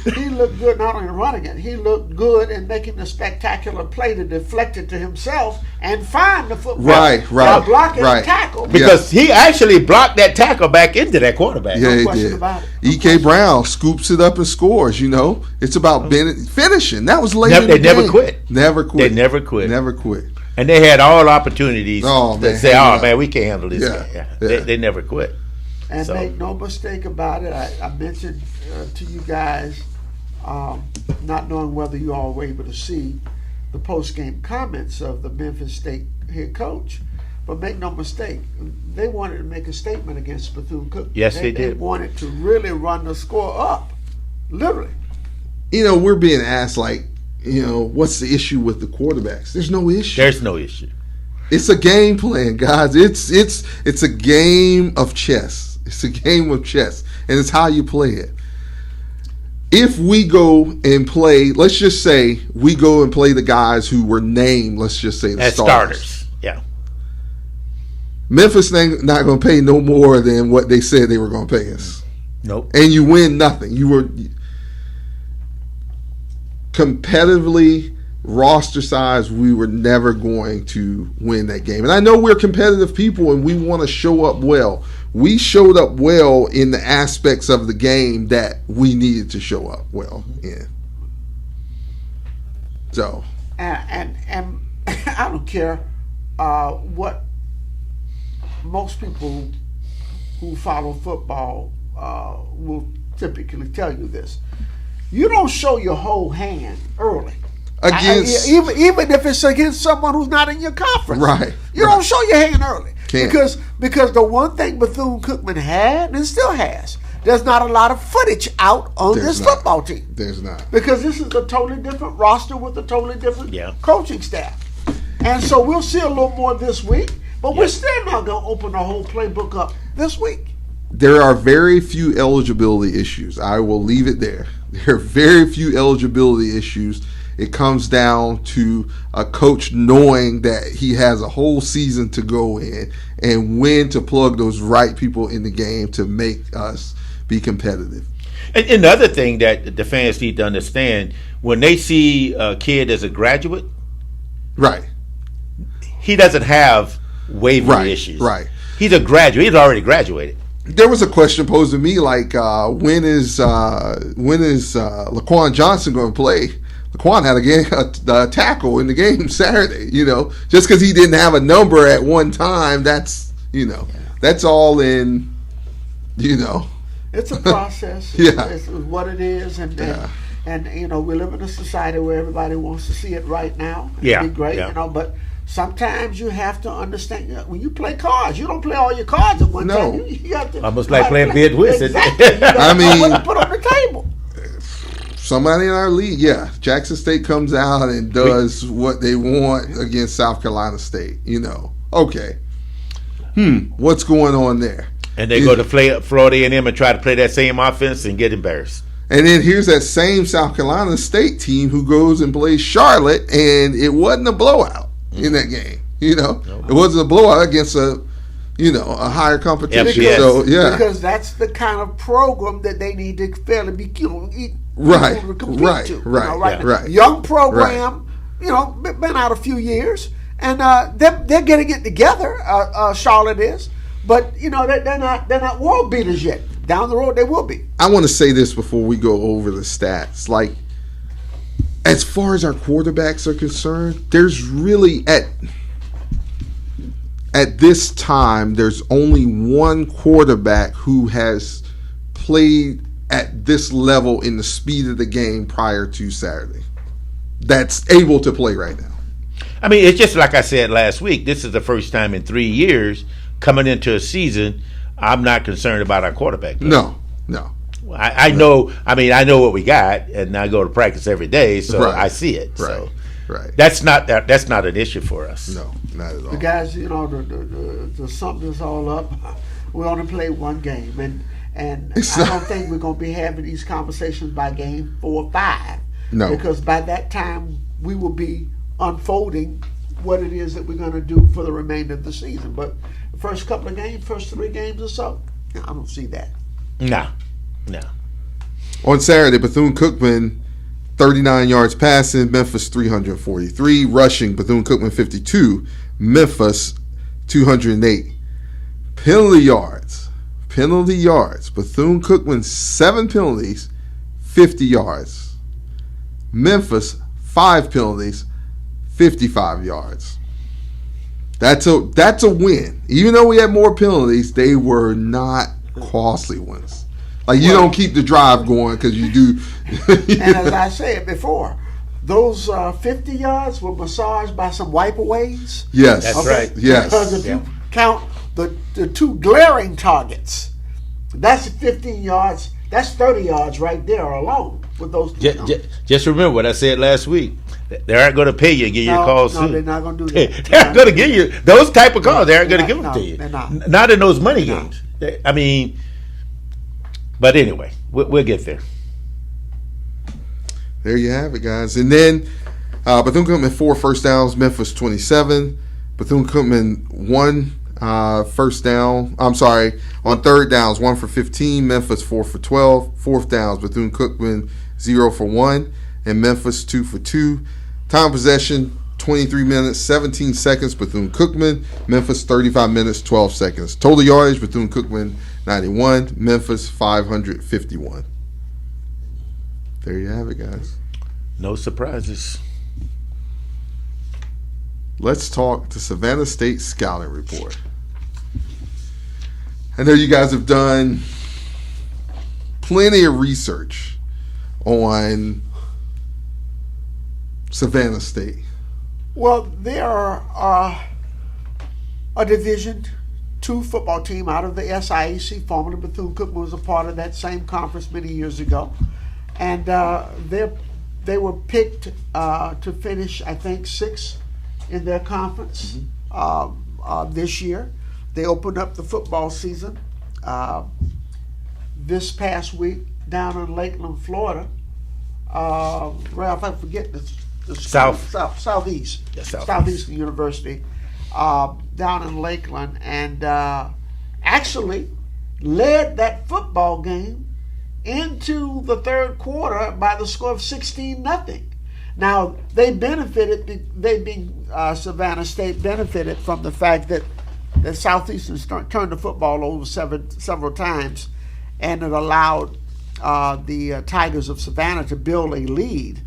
He looked good not only running it, he looked good in making the spectacular play to deflect it to himself and find the football. Right. Blocking the tackle. Because he actually blocked that tackle back into that quarterback. Yeah, he did. E.K. Brown scoops it up and scores, you know. It's about finishing. That was late in the game. Never quit. They never quit. And they had all opportunities to say, man, we can't handle this. They never quit. And make no mistake about it, I mentioned to you guys, not knowing whether you all were able to see the post-game comments of the Memphis State head coach, but make no mistake, they wanted to make a statement against Bethune-Cookman. Yes, they did. They wanted to really run the score up, literally. You know, we're being asked, like, you know, what's the issue with the quarterbacks? There's no issue. There's no issue. It's a game plan, guys. It's a game of chess. It's a game of chess, and it's how you play it. If we go and play, let's just say we go and play the guys who were named, let's just say the starters. Yeah. Memphis not going to pay no more than what they said they were going to pay us. Nope. And you win nothing. You were competitively, roster size, we were never going to win that game. And I know we're competitive people and we want to show up well. We showed up well in the aspects of the game that we needed to show up well in. So. And I don't care what most people who follow football will typically tell you this. You don't show your whole hand early. Even if it's against someone who's not in your conference. Right. You don't show your hand early. Can't. Because the one thing Bethune-Cookman had and still has, there's not a lot of footage out on this football team. There's not. Because this is a totally different roster with a totally different coaching staff. And so we'll see a little more this week, but we're still not going to open the whole playbook up this week. There are very few eligibility issues. I will leave it there. There are very few eligibility issues. It comes down to a coach knowing that he has a whole season to go in and when to plug those right people in the game to make us be competitive. And another thing that the fans need to understand, when they see a kid as a graduate, right, he doesn't have waiver issues. Right. He's a graduate. He's already graduated. There was a question posed to me like, when is Laquan Johnson going to play? Laquan had a tackle in the game Saturday. Just because he didn't have a number at one time, that's all in. It's a process. It's what it is, and we live in a society where everybody wants to see it right now. It'd be great, but sometimes you have to understand when you play cards, you don't play all your cards at one time. You have to almost like playing bid whist. Exactly. I mean, put on the table. Somebody in our league, Jackson State comes out and does what they want against South Carolina State. Okay, what's going on there? And they go to Florida A&M and try to play that same offense and get embarrassed. And then here's that same South Carolina State team who goes and plays Charlotte, and it wasn't a blowout in that game. It wasn't a blowout against a higher competition. Because that's the kind of program that they need to fairly be right. Young program, been out a few years, and they're getting it together. Charlotte is. But they're not world beaters yet. Down the road they will be. I want to say this before we go over the stats. Like, as far as our quarterbacks are concerned, there's really at this time there's only one quarterback who has played at this level in the speed of the game prior to Saturday. That's able to play right now. I mean, it's just like I said last week. This is the first time in 3 years. Coming into a season, I'm not concerned about our quarterback play. No. I know. I mean, I know what we got, and I go to practice every day, so I see it. Right. So that's not an issue for us. No, not at all. The guys, to sum this all up, we only played one game, and I don't think we're going to be having these conversations by game 4 or 5. No, because by that time we will be unfolding what it is that we're going to do for the remainder of the season. But the first 3 games or so, I don't see that. No. On Saturday, Bethune-Cookman, 39 yards passing, Memphis 343. Rushing, Bethune-Cookman 52, Memphis 208. Penalty yards, Bethune-Cookman 7 penalties, 50 yards. Memphis 5 penalties, 55 yards. That's a win. Even though we had more penalties, they were not costly ones. Like, you don't keep the drive going because you do. And as I said before, those 50 yards were massaged by some wipeaways. Yes. That's right. Yes. Because if you count the 2 glaring targets, that's 15 yards. That's 30 yards right there alone with those 2. Just remember what I said last week. They aren't going to pay you and give you a call soon. No, they're not going to do that. They aren't going to give you those type of calls. They aren't going to give them to you. They're not. Not in those money games. I mean, but anyway, we'll get there. There you have it, guys. And then Bethune-Cookman 4 first downs, Memphis 27. Bethune-Cookman 1 first down. I'm sorry, on third downs, 1 for 15. Memphis 4 for 12. Fourth downs, Bethune-Cookman 0 for 1. And Memphis 2 for 2. Time of possession, 23 minutes, 17 seconds, Bethune-Cookman. Memphis, 35 minutes, 12 seconds. Total yardage, Bethune-Cookman, 91. Memphis, 551. There you have it, guys. No surprises. Let's talk to Savannah State Scouting Report. I know you guys have done plenty of research on Savannah State. Well, they are a Division II football team out of the SIAC. Formerly Bethune-Cookman was a part of that same conference many years ago. And they were picked to finish, I think, 6th in their conference this year. They opened up the football season this past week down in Lakeland, Florida. Ralph, I forget the Southeast. Yeah, Southeastern University down in Lakeland, and actually led that football game into the third quarter by the score of 16-0. Now, they benefited, Savannah State benefited from the fact that Southeastern turned the football over several times, and it allowed the Tigers of Savannah to build a lead.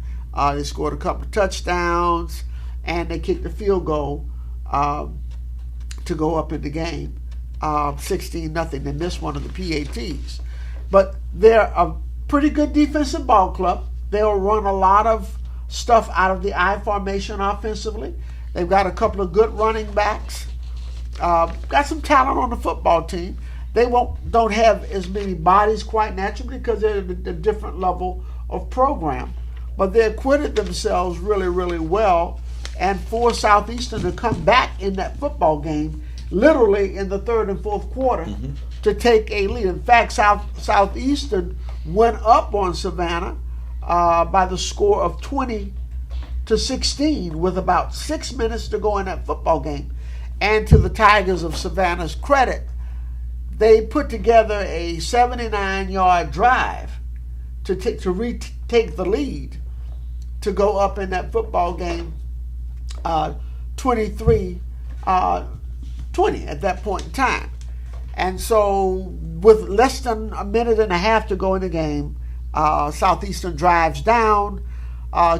They scored a couple of touchdowns, and they kicked a field goal to go up in the game, 16-0. They missed one of the PATs. But they're a pretty good defensive ball club. They'll run a lot of stuff out of the I formation offensively. They've got a couple of good running backs. Got some talent on the football team. They don't have as many bodies quite naturally because they're at a different level of program. But they acquitted themselves really, really well, and forced Southeastern to come back in that football game, literally in the third and fourth quarter, to take a lead. In fact, Southeastern went up on Savannah by the score of 20-16 with about 6 minutes to go in that football game. And to the Tigers of Savannah's credit, they put together a 79-yard drive to retake the lead to go up in that football game 23-20 at that point in time. And so with less than a minute and a half to go in the game, Southeastern drives down,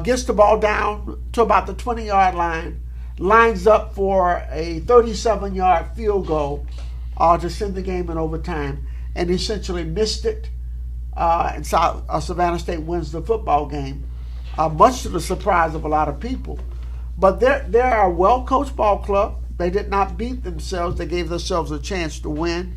gets the ball down to about the 20-yard line, lines up for a 37-yard field goal to send the game in overtime, and essentially missed it. And Savannah State wins the football game, much to the surprise of a lot of people. But they're a well-coached ball club. They did not beat themselves. They gave themselves a chance to win.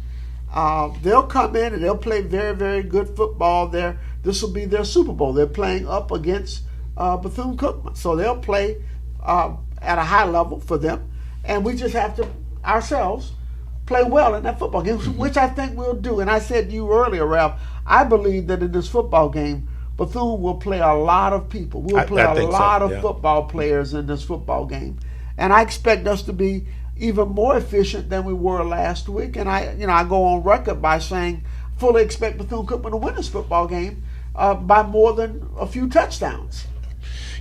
They'll come in and they'll play very, very good football. This will be their Super Bowl. They're playing up against Bethune-Cookman. So they'll play at a high level for them. And we just have to, ourselves, play well in that football game, which I think we'll do. And I said to you earlier, Ralph, I believe that in this football game, Bethune will play a lot of people. We'll play a lot of football players in this football game. And I expect us to be even more efficient than we were last week. And I go on record by saying fully expect Bethune-Cookman to win this football game by more than a few touchdowns.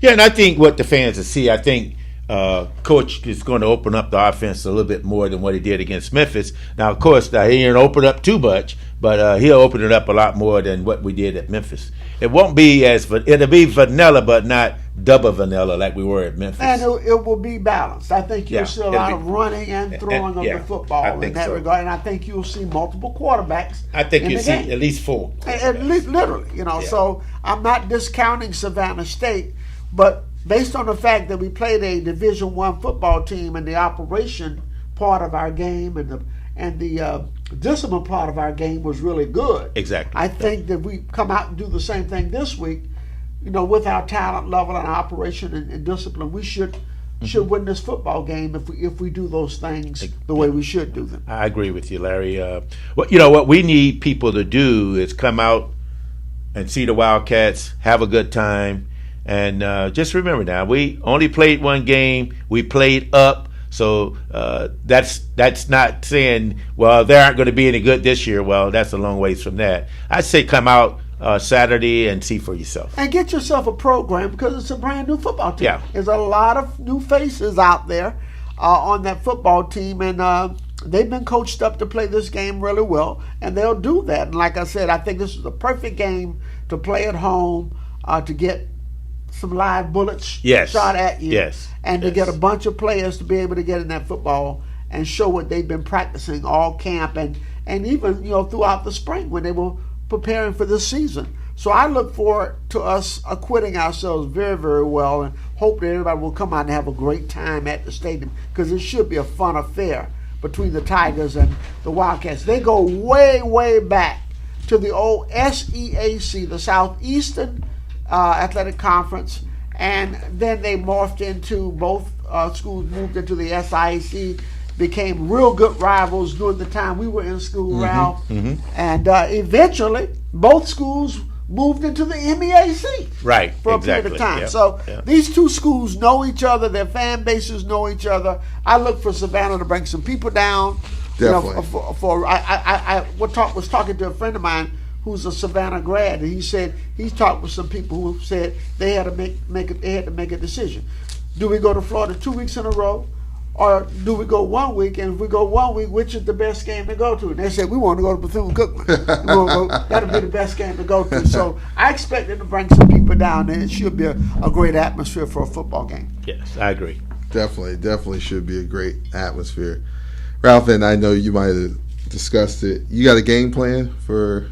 Yeah, and I think what the fans will see, I think Coach is going to open up the offense a little bit more than what he did against Memphis. Now, of course, he didn't open up too much, but he'll open it up a lot more than what we did at Memphis. It won't be it'll be vanilla, but not double vanilla like we were at Memphis. And it will be balanced. I think you'll see a lot of running and throwing of the football in that regard. And I think you'll see multiple quarterbacks. I think you'll see at least 4. At least, literally, So I'm not discounting Savannah State, but based on the fact that we played a Division I football team and the operation part of our game and the discipline part of our game was really good. Exactly. I think that we come out and do the same thing this week, with our talent level and operation and discipline, we should win this football game if we do those things the way we should do them. I agree with you, Larry. What we need people to do is come out and see the Wildcats, have a good time, and just remember now, we only played one game. We played up. So that's not saying, well, they aren't going to be any good this year. Well, that's a long ways from that. I'd say come out Saturday and see for yourself. And get yourself a program because it's a brand new football team. Yeah. There's a lot of new faces out there on that football team, and they've been coached up to play this game really well, and they'll do that. And like I said, I think this is a perfect game to play at home, to get some live bullets shot at you, and to get a bunch of players to be able to get in that football and show what they've been practicing all camp and even throughout the spring when they were preparing for this season. So I look forward to us acquitting ourselves very, very well, and hope that everybody will come out and have a great time at the stadium, because it should be a fun affair between the Tigers and the Wildcats. They go way, way back to the old SEAC, the Southeastern Athletic Conference, and then they morphed into both schools moved into the SIAC, became real good rivals during the time we were in school, Ralph, and eventually both schools moved into the MEAC for a period of time. So these two schools know each other, their fan bases know each other. I look for Savannah to bring some people down. Definitely. I was talking to a friend of mine who's a Savannah grad, and he said he's talked with some people who said they had to make a decision. Do we go to Florida 2 weeks in a row, or do we go 1 week? And if we go 1 week, which is the best game to go to? And they said, we want to go to Bethune-Cookman. That'll be the best game to go to. So I expect them to bring some people down there. It should be a great atmosphere for a football game. Yes, I agree. Definitely should be a great atmosphere. Ralph, and I know you might have discussed it. You got a game plan for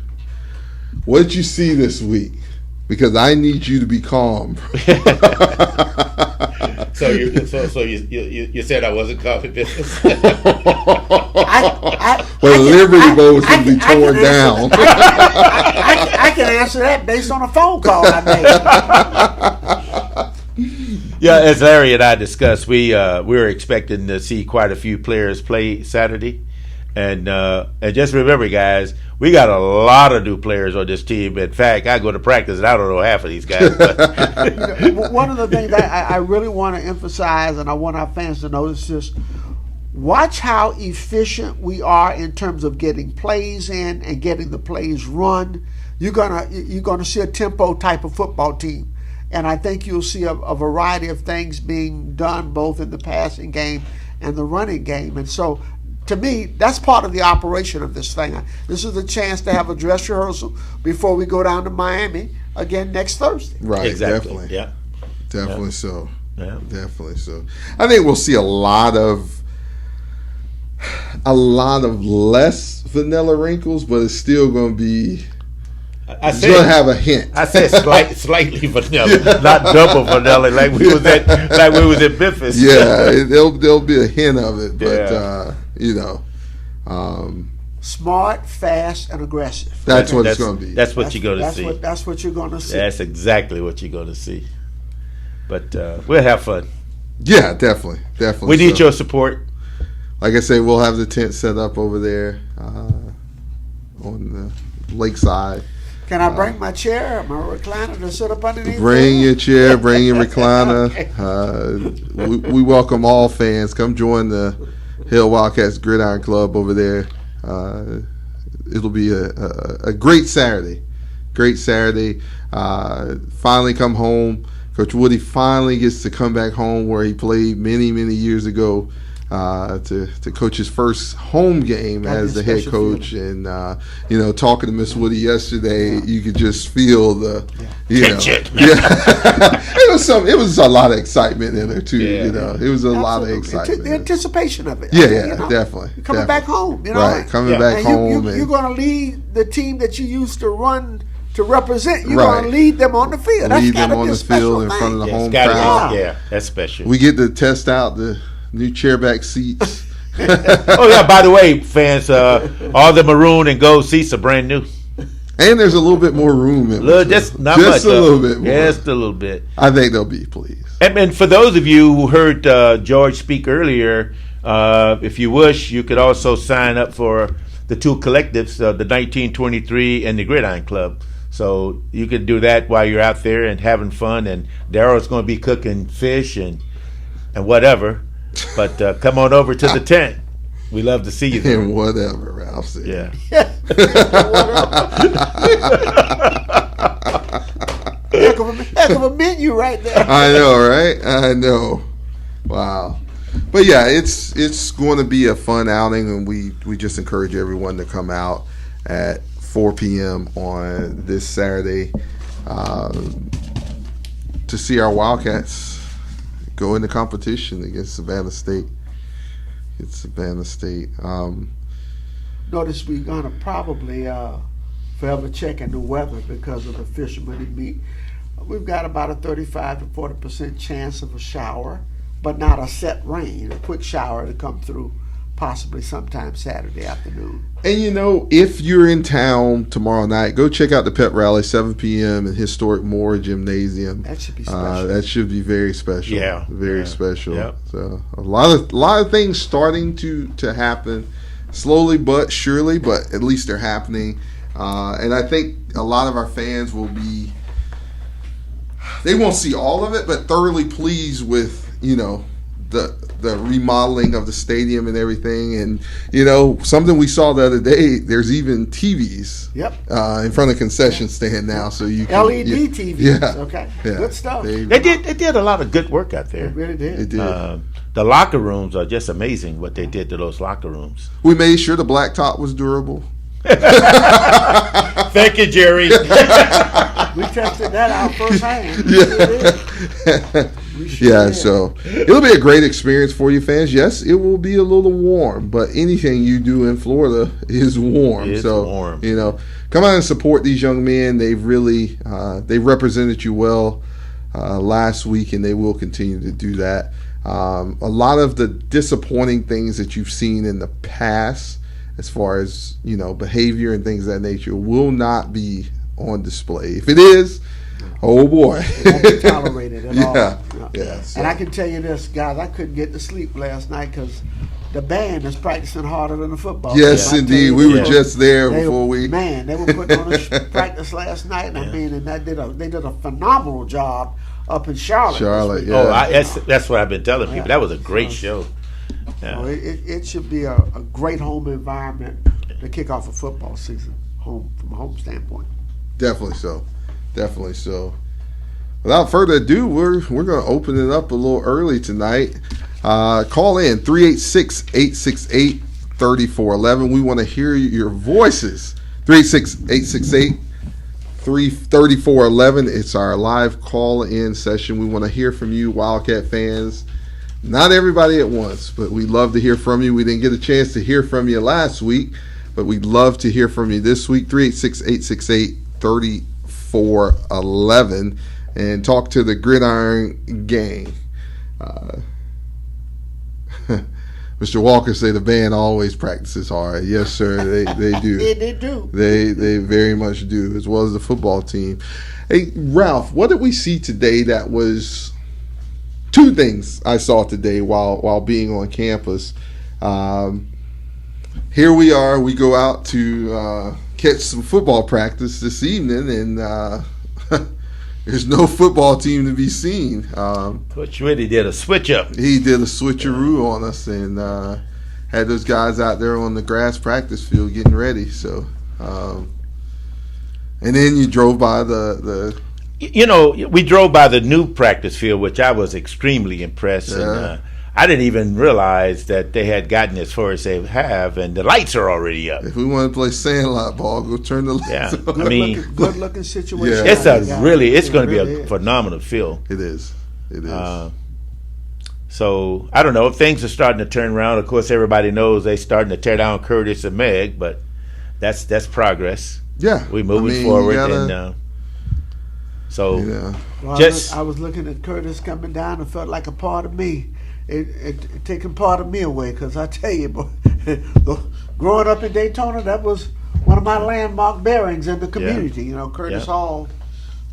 what did you see this week? Because I need you to be calm. So you said I wasn't confident. Liberty Bowl should be torn down. I can answer that based on a phone call I made. Yeah, as Larry and I discussed, we were expecting to see quite a few players play Saturday, and just remember, guys, we got a lot of new players on this team. In fact, I go to practice and I don't know half of these guys. One of the things I really want to emphasize, and I want our fans to notice this: watch how efficient we are in terms of getting plays in and getting the plays run. You're gonna see a tempo type of football team. And I think you'll see a variety of things being done both in the passing game and the running game. And so, to me, that's part of the operation of this thing. This is a chance to have a dress rehearsal before we go down to Miami again next Thursday. Right, exactly. Definitely. Yeah. Definitely so. Yeah. Definitely so. I think we'll see a lot of less vanilla wrinkles, but it's still going to be... It's going to have a hint. I said slightly vanilla, not double vanilla, like we was at Memphis. Yeah, there'll be a hint of it, but smart, fast, and aggressive. That's what it's going to be. That's what you're going to see. That's what you're going to see. That's exactly what you're going to see. But we'll have fun. Yeah, definitely. We need your support. Like I say, we'll have the tent set up over there on the lakeside. Can I bring my chair, my recliner to sit up underneath? Bring your chair, bring your recliner. We welcome all fans. Come join the Hail Wildcats Gridiron Club over there. It'll be a great Saturday. Finally come home. Coach Woody finally gets to come back home where he played many, many years ago. To coach his first home game as the head coach, and talking to Miss Woody yesterday, you could just feel the tension. It was a lot of excitement in there too. It was a lot of excitement. The anticipation of it. Definitely. Coming back home. Right, coming back home. You're going to lead the team that you used to run to represent. You're going to lead them on the field. Lead them on the field in front of the home crowd. Yeah, that's special. We get to test out the new chairback seats. Oh yeah! By the way, fans, all the maroon and gold seats are brand new. And there's a little bit more room in it. Just a little bit more. Just a little bit. I think they'll be pleased. And for those of you who heard George speak earlier, if you wish, you could also sign up for the two collectives, the 1923 and the Gridiron Club. So you can do that while you're out there and having fun. And Daryl's going to be cooking fish and whatever. But come on over to the tent. We love to see you there. And whatever, Ralph said. Yeah. Heck of a menu right there. I know, right? I know. Wow. But yeah, it's going to be a fun outing, and we just encourage everyone to come out at 4 p.m. on this Saturday to see our Wildcats go into competition against Savannah State. Notice we're going to probably forever checking the weather because of the fishermen meet. We've got about a 35 to 40% chance of a shower, but not a set rain, a quick shower to come through possibly sometime Saturday afternoon. And you know, if you're in town tomorrow night, go check out the pep rally, 7 p.m. in historic Moore Gymnasium. That should be special. That should be very special. Yeah, very special. Yep. So a lot of things starting to happen, slowly but surely, but at least they're happening. And I think a lot of our fans will be. They won't see all of it, but thoroughly pleased with the remodeling of the stadium and everything. And something we saw the other day, there's even TVs in front of concession stand now, so you can LED TVs. Yeah, okay, yeah. Good stuff. They did a lot of good work out there. They really did. They did. The locker rooms are just amazing what they did to those locker rooms. We made sure the blacktop was durable. Thank you, Jerry. We tested that out firsthand. Yeah, so it'll be a great experience for you fans. Yes, it will be a little warm, but anything you do in Florida is warm. It's so warm. Come out and support these young men. They've really they represented you well last week, and they will continue to do that. A lot of the disappointing things that you've seen in the past, as far as behavior and things of that nature, will not be on display. If it is, oh boy, it won't be tolerated at all. Yeah. So. And I can tell you this, guys, I couldn't get to sleep last night because the band is practicing harder than the football. Yes, team. indeed. We were just there before we. Man, they were putting on a practice last night, and and they did a phenomenal job up in Charlotte. Yeah. Oh, that's what I've been telling people. That was a great show. Yeah. So it should be a great home environment to kick off a football season from a home standpoint. Definitely so. Without further ado, we're going to open it up a little early tonight. Call in 386-868-3411. We want to hear your voices. 386-868-3411. It's our live call-in session. We want to hear from you, Wildcat fans. Not everybody at once, but we'd love to hear from you. We didn't get a chance to hear from you last week, but we'd love to hear from you this week. 386-868-3411, and talk to the Gridiron Gang. Mr. Walker say the band always practices hard. Yes, sir, they do. They do. They very much do, as well as the football team. Hey, Ralph, what did we see today that was... Two things I saw today while being on campus. Here we are. We go out to catch some football practice this evening, and there's no football team to be seen. Coach really did a switch up. He did a switcheroo on us, and had those guys out there on the grass practice field getting ready. So, and then you drove by the we drove by the new practice field, which I was extremely impressed. Yeah. And I didn't even realize that they had gotten as far as they have, and the lights are already up. If we want to play sandlot ball, go turn the lights on. Good looking situation. Yeah. It's going to be a phenomenal field. It is. So I don't know if things are starting to turn around. Of course, everybody knows they're starting to tear down Curtis and Meg, but that's progress. Yeah, we're moving forward, and so Well, I was looking at Curtis coming down and felt like a part of me. It taking part of me away, because I tell you, boy, growing up in Daytona, that was one of my landmark bearings in the community. Curtis Hall,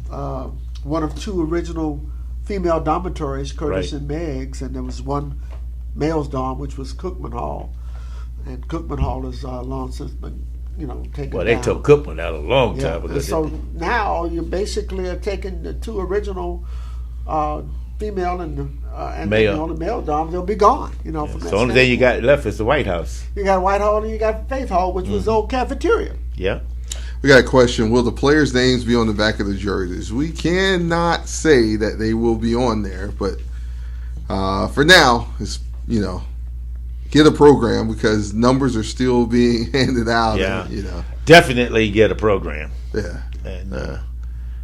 one of two original female dormitories, Curtis and Meg's, and there was one male's dorm, which was Cookman Hall, and Cookman Hall is long since been taken down. They took Cookman out a long time ago. So now you basically are taking the two original female and the male dorms. They'll be gone. From the only thing you got left is the White House. You got White Hall and you got Faith Hall, which was the old cafeteria. Yeah. We got a question. Will the players' names be on the back of the jerseys? We cannot say that they will be on there, but for now, it's, get a program because numbers are still being handed out. Yeah. And, Definitely get a program. Yeah. And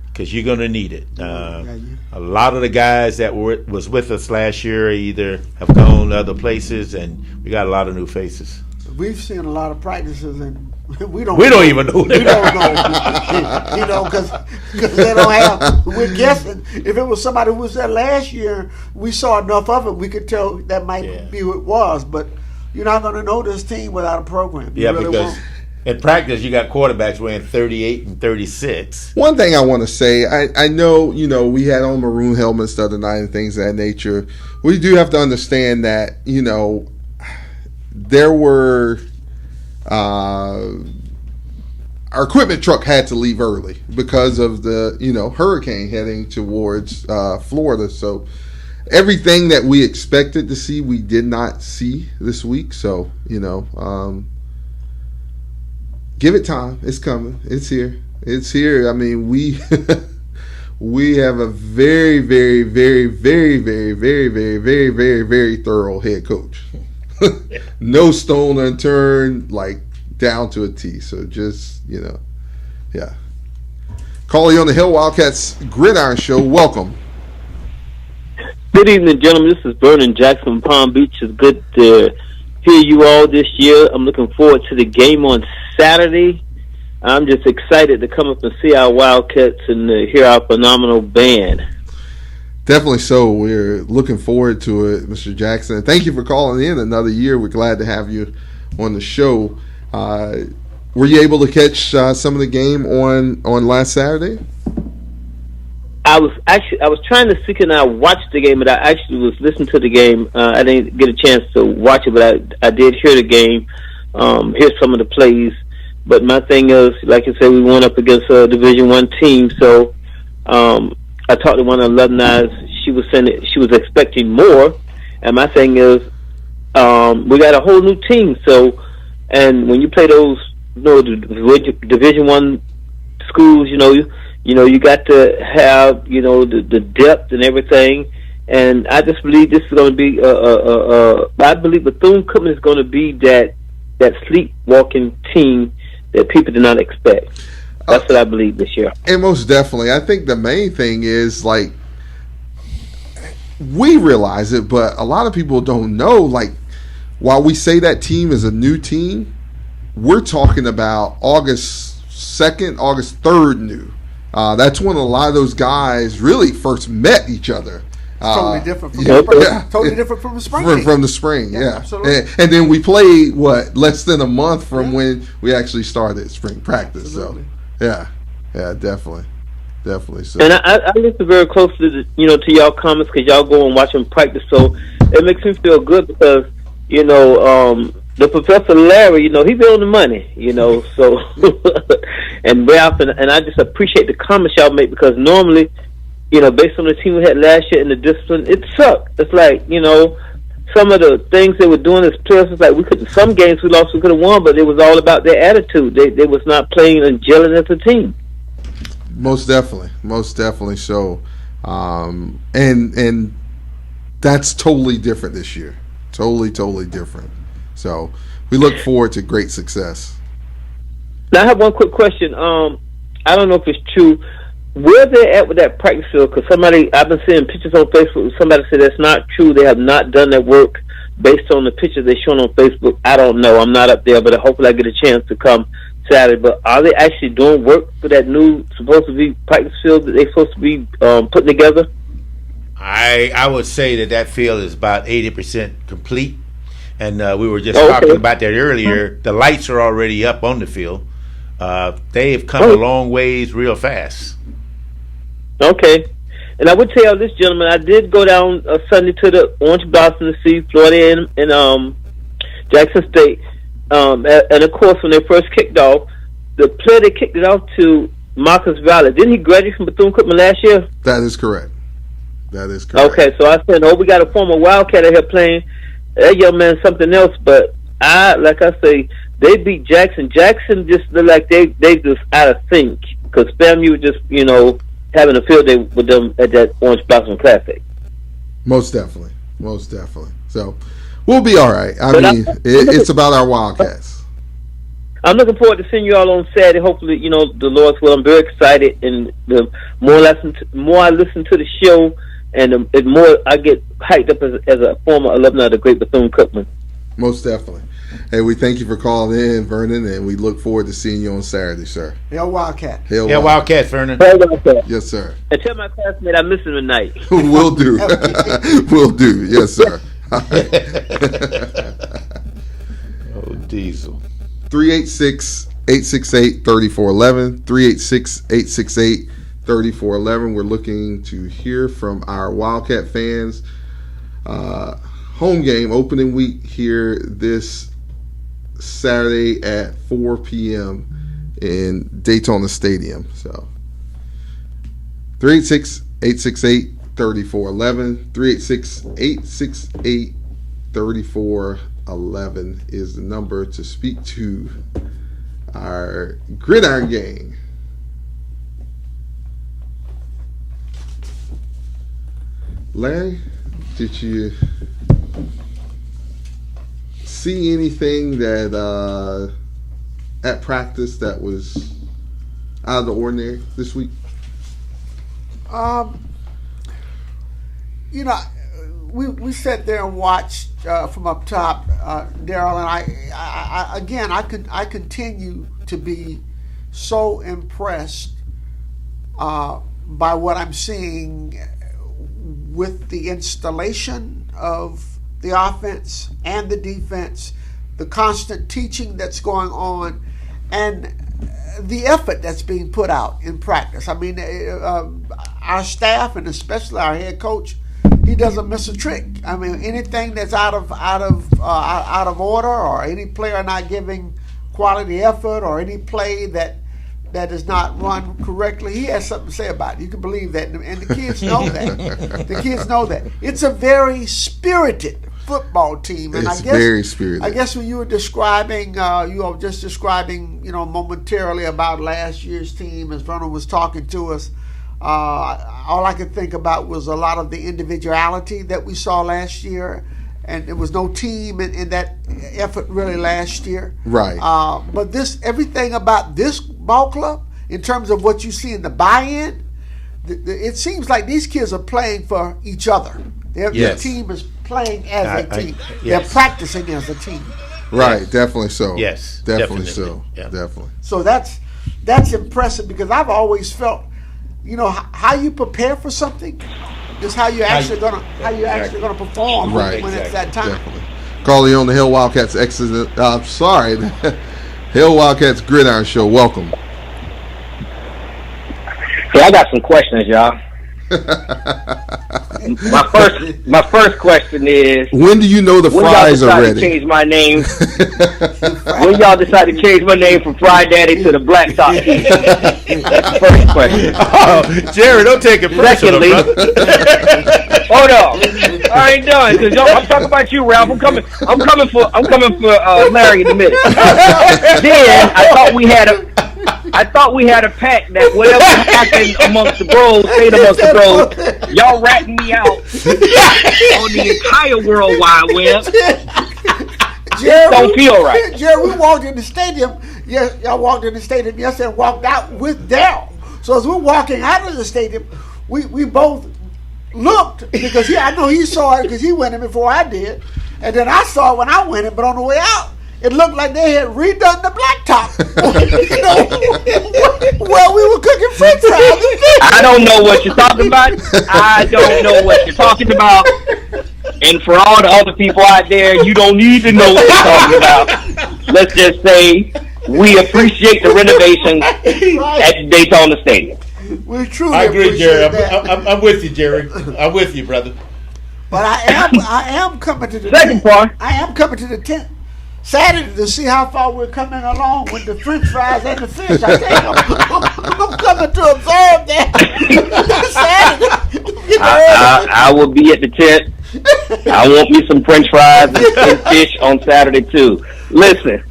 because you're going to need it. A lot of the guys that was with us last year either have gone to other places, and we got a lot of new faces. We've seen a lot of practices, and we don't even know. We don't know, because they don't have. We're guessing. If it was somebody who was there last year, we saw enough of it. We could tell that might be who it was, but you're not going to know this team without a program. You really because won't. in practice you got quarterbacks wearing 38 and 36. One thing I want to say, I know, we had on maroon helmets the other night and things of that nature. We do have to understand that, there were our equipment truck had to leave early because of the hurricane heading towards Florida. So everything that we expected to see, we did not see this week. So give it time. It's coming. It's here. I mean, we we have a very, very, very, very, very, very, very, very, very, very thorough head coach. No stone unturned, down to a T. So just, yeah. Calling on the Hail Wildcats Gridiron Show. Welcome. Good evening, gentlemen. This is Vernon Jackson, Palm Beach. It's good to hear you all this year. I'm looking forward to the game on Saturday. I'm just excited to come up and see our Wildcats and hear our phenomenal band. Definitely so. We're looking forward to it, Mr. Jackson. Thank you for calling in another year. We're glad to have you on the show. Were you able to catch some of the game on last Saturday? I was trying to seek and I watched the game, but I actually was listening to the game. I didn't get a chance to watch it, but I did hear the game, hear some of the plays. But my thing is, like you said, we went up against a Division I team, so I talked to one of the alumni. She was saying that she was expecting more, and my thing is, we got a whole new team. So, and when you play those, Division I schools, you got to have, the depth and everything. And I just believe this is going to be, I believe Bethune-Cookman is going to be that sleepwalking team that people did not expect. That's what I believe this year. And most definitely. I think the main thing is, we realize it, but a lot of people don't know, while we say that team is a new team, we're talking about August 2nd, August 3rd new. That's when a lot of those guys really first met each other. Totally different from the spring. Totally different from the spring. From the spring, yeah. Absolutely. And then we played, less than a month from when we actually started spring practice. Absolutely. So, yeah, definitely. So. And I listen very closely to y'all comments because y'all go and watch them practice. So it makes me feel good because, the Professor Larry, he be on the money, so and Ralph, and I just appreciate the comments y'all make because normally, based on the team we had last year and the discipline, it sucked. It's like, some of the things they were doing as players, it's like some games we lost, we could have won, but it was all about their attitude. They was not playing and gelling as a team. Most definitely so. And that's totally different this year. Totally different. So we look forward to great success. Now I have one quick question. I don't know if it's true. Where they at with that practice field? Because I've been seeing pictures on Facebook. Somebody said that's not true. They have not done that work based on the pictures they're showing on Facebook. I don't know. I'm not up there, but hopefully I get a chance to come Saturday. But are they actually doing work for that new supposed to be practice field that they're supposed to be putting together? I would say that field is about 80% complete. And we were just talking about that earlier. The lights are already up on the field. They've come a long ways real fast. Okay. And I would tell this gentleman, I did go down Sunday to the Orange Blossom to see Florida and Jackson State. And, of course, when they first kicked off, the player they kicked it off to, Marcus Valley, didn't he graduate from Bethune-Cookman last year? That is correct. Okay, so I said, we got a former Wildcat out here playing. That young man's something else, but like I say, they beat Jackson. Jackson just looked like they just out of sync because FAMU just having a field day with them at that Orange Blossom Classic. Most definitely. So we'll be all right. I mean, it's about our Wildcats. I'm looking forward to seeing you all on Saturday. Hopefully, the Lord's will. I'm very excited, and the more I listen to the show, and the more I get hyped up as a former alumni of the great Bethune-Cookman. Most definitely. Hey, we thank you for calling in, Vernon, and we look forward to seeing you on Saturday, sir. Hail Wildcat. Hail Wildcats, Vernon. Yes, sir. And tell my classmate I miss him tonight. Will do. Will do. Yes, sir. Oh, Diesel. 386-868-3411. 386-868-3411. We're looking to hear from our Wildcat fans. Home game, opening week here this Saturday at 4 p.m. in Daytona Stadium. So 386-868-3411. 386-868-3411 is the number to speak to our Gridiron Gang. Larry, did you see anything that at practice that was out of the ordinary this week? We sat there and watched from up top, Daryl, and I continue to be so impressed by what I'm seeing with the installation of the offense and the defense, the constant teaching that's going on, and the effort that's being put out in practice. I mean, our staff and especially our head coach, he doesn't miss a trick. I mean, anything that's out of order, or any player not giving quality effort, or any play that is not run correctly, he has something to say about it. You can believe that, and the kids know that. The kids know that. It's a very spirited football team, and it's very spirited. I guess when you were describing, momentarily about last year's team, as Vernon was talking to us, all I could think about was a lot of the individuality that we saw last year, and there was no team in that effort really last year. Right. But everything about this ball club, in terms of what you see in the buy-in, it seems like these kids are playing for each other. Their team is playing as a team. They're practicing as a team. Right, definitely so. Yes, definitely so. Yeah. Definitely. So that's impressive, because I've always felt, how you prepare for something is how you're actually gonna perform when it's that time. Definitely. Calling on the Hail Wildcats Hail Wildcats Gridiron Show. Welcome. Hey, I got some questions, y'all. My first question is, when do you know the fries are ready? To change my name. When y'all decide to change my name from Fry Daddy to the Black Top King? That's the first question. Oh, Jerry, don't take it personal, Secondly, brother. hold on, I ain't done, because I'm talking about you, Ralph. I'm coming for Larry in a minute. Then I thought we had a pact that whatever happened amongst the bros, stayed amongst the bros. Y'all ratting me out on the entire World Wide Web. Jerry, don't feel right. Jerry, we walked in the stadium. Yes, y'all walked in the stadium yesterday and walked out with Daryl. So as we're walking out of the stadium, we both looked, because I know he saw it because he went in before I did, and then I saw it when I went in. But on the way out, it looked like they had redone the blacktop. Well, we were cooking French fries. I don't know what you're talking about. I don't know what you're talking about. And for all the other people out there, you don't need to know what you're talking about. Let's just say we appreciate the renovations at Daytona Stadium. We truly I agree, Jerry. that. I'm with you, Jerry. I'm with you, brother. But I am coming to the Second part. I am coming to the tent Saturday to see how far we're coming along with the French fries and the fish. I think I'm coming to observe that. Saturday. I will be at the tent. I want me some French fries and fish on Saturday too. Listen,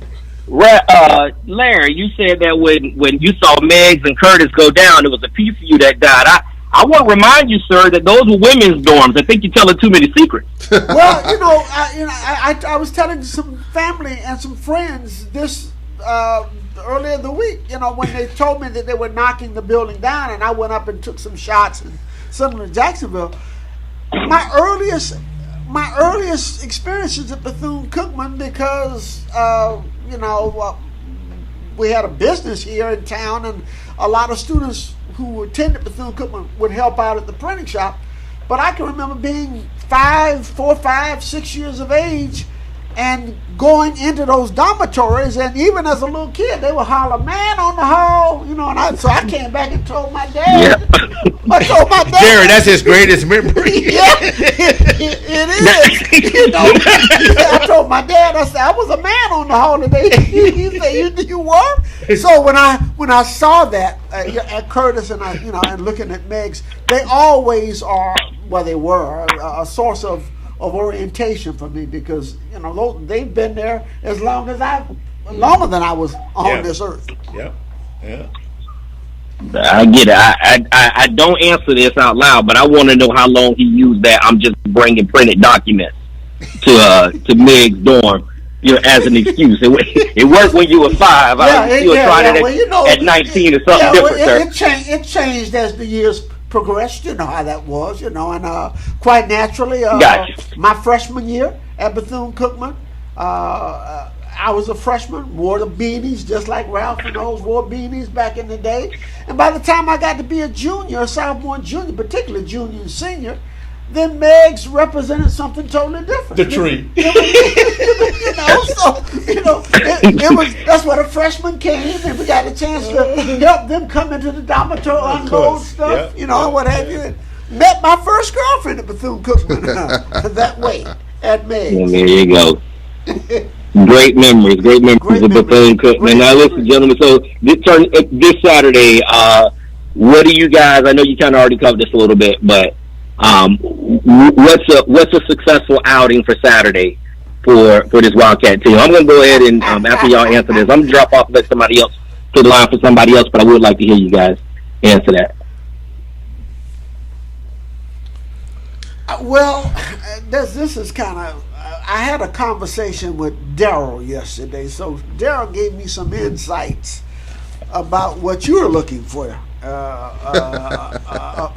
Larry, you said that when you saw Meggs and Curtis go down, it was a piece of you that died. I want to remind you, sir, that those were women's dorms. I think you're telling too many secrets. Well, I was telling some family and some friends this earlier in the week. When they told me that they were knocking the building down, and I went up and took some shots and sent them to Jacksonville. My earliest experiences at Bethune-Cookman, because we had a business here in town, and a lot of students who attended Bethune-Cookman would help out at the printing shop. But I can remember being 4, 5, 6 years of age and going into those dormitories, and even as a little kid, they would holler, "Man on the hall," so I came back and told my dad. Yep. I told my dad. Jared, that's his greatest memory. Yeah, it is. I told my dad, I said, "I was a man on the hall today." He said, "You were?" So when I saw that at Curtis and and looking at Meggs, they always are. Well, they were a source of orientation for me, because they've been there as longer than I was on this earth. Yeah. I get it. I don't answer this out loud, but I want to know how long he used that. I'm just bringing printed documents to Meg's dorm, as an excuse. It worked when you were 5. At 19 or something different. It changed as the years progressed. You know how that was, and quite naturally, gotcha. My freshman year at Bethune-Cookman, I was a freshman, wore the beanies just like Ralph and those wore beanies back in the day. And by the time I got to be a junior, a sophomore, junior, particularly junior and senior, then Meggs represented something totally different. The tree. It was, that's what a freshman came, and we got a chance to help them come into the dormitory, unload stuff, what have you. And met my first girlfriend at Bethune-Cookman that way at Meggs. Well, there you go. Great memories of Bethune-Cookman. Now, listen, gentlemen. So this Saturday, what do you guys? I know you kind of already covered this a little bit, but what's a successful outing for Saturday for this Wildcat team? I'm going to go ahead and after y'all answer this, I'm going to drop off and let somebody else to the line for somebody else, but I would like to hear you guys answer that. Well, this is kind of. I had a conversation with Darold yesterday, so Darold gave me some insights about what you're looking for,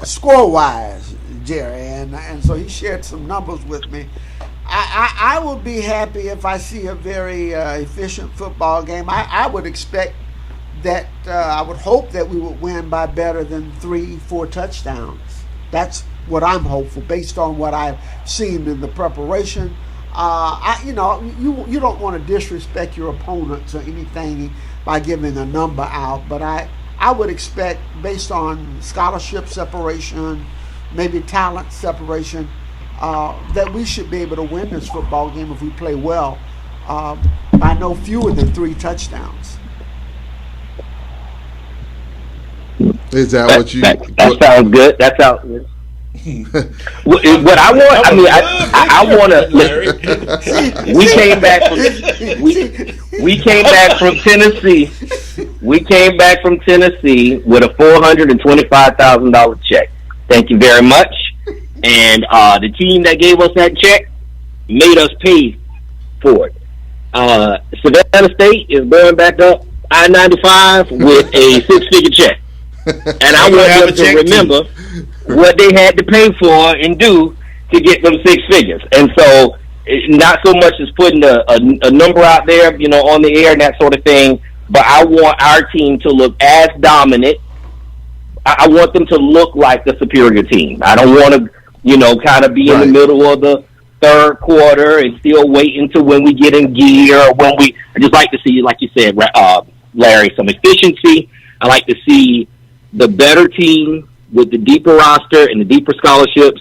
score-wise, Jerry, and so he shared some numbers with me. I will be happy if I see a very efficient football game. I would expect that, I would hope that we would win by better than 3-4 touchdowns. That's what I'm hopeful, based on what I've seen in the preparation. You don't want to disrespect your opponents or anything by giving a number out, but I would expect, based on scholarship separation, maybe talent separation, that we should be able to win this football game if we play well by no fewer than 3 touchdowns. Is that what you? That sounds good. That sounds good. What I want, I want to. We came back from Tennessee. We came back from Tennessee with a $425,000 check. Thank you very much. And the team that gave us that check made us pay for it. Savannah State is going back up I-95 with a 6-figure check. And I want them to remember what they had to pay for and do to get them 6 figures. And so, not so much as putting a number out there, on the air and that sort of thing, but I want our team to look as dominant. I want them to look like the superior team. I don't want to, kind of be in the middle of the third quarter and still wait until when we get in gear. I just like to see, like you said, Larry, some efficiency. I like to see the better team with the deeper roster and the deeper scholarships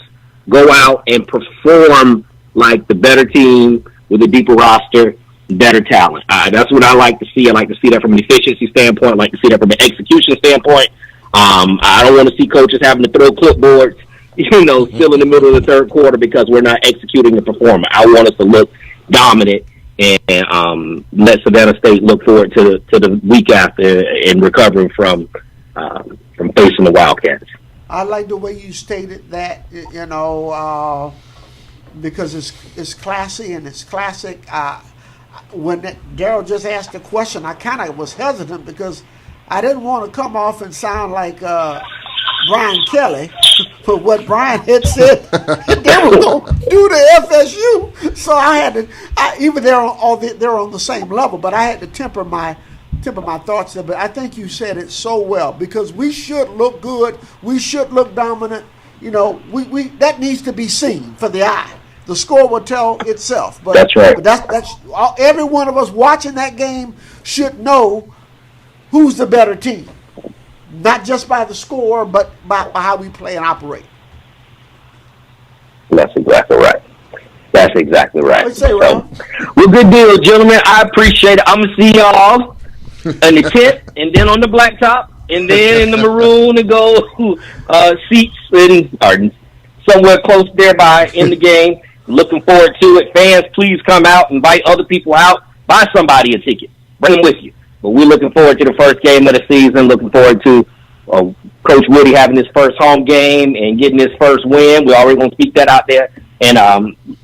go out and perform like the better team with a deeper roster, better talent. That's what I like to see. I like to see that from an efficiency standpoint. I like to see that from an execution standpoint. I don't want to see coaches having to throw clipboards, still in the middle of the third quarter because we're not executing the performance. I want us to look dominant and let Savannah State look forward to the week after and recovering from facing the Wildcats. I like the way you stated that, because it's classy and it's classic. When Daryl just asked the question, I kind of was hesitant because I didn't want to come off and sound like Brian Kelly for what Brian had said they were going to do to FSU. So I had to, even they're on the same level, but I had to temper my thoughts there. But I think you said it so well, because we should look good, we should look dominant. We that needs to be seen for the eye. The score will tell itself. But that's right. But that's every one of us watching that game should know who's the better team, not just by the score, but by how we play and operate. That's exactly right. That's exactly right. What you say, Ralph? Well, good deal, gentlemen. I appreciate it. I'm gonna see y'all in the tent, and then on the blacktop, and then in the maroon and gold seats, or somewhere close thereby in the game. Looking forward to it. Fans, please come out, invite other people out, buy somebody a ticket, bring them with you. But we're looking forward to the first game of the season. Looking forward to Coach Woody having his first home game and getting his first win. We're already going to speak that out there. And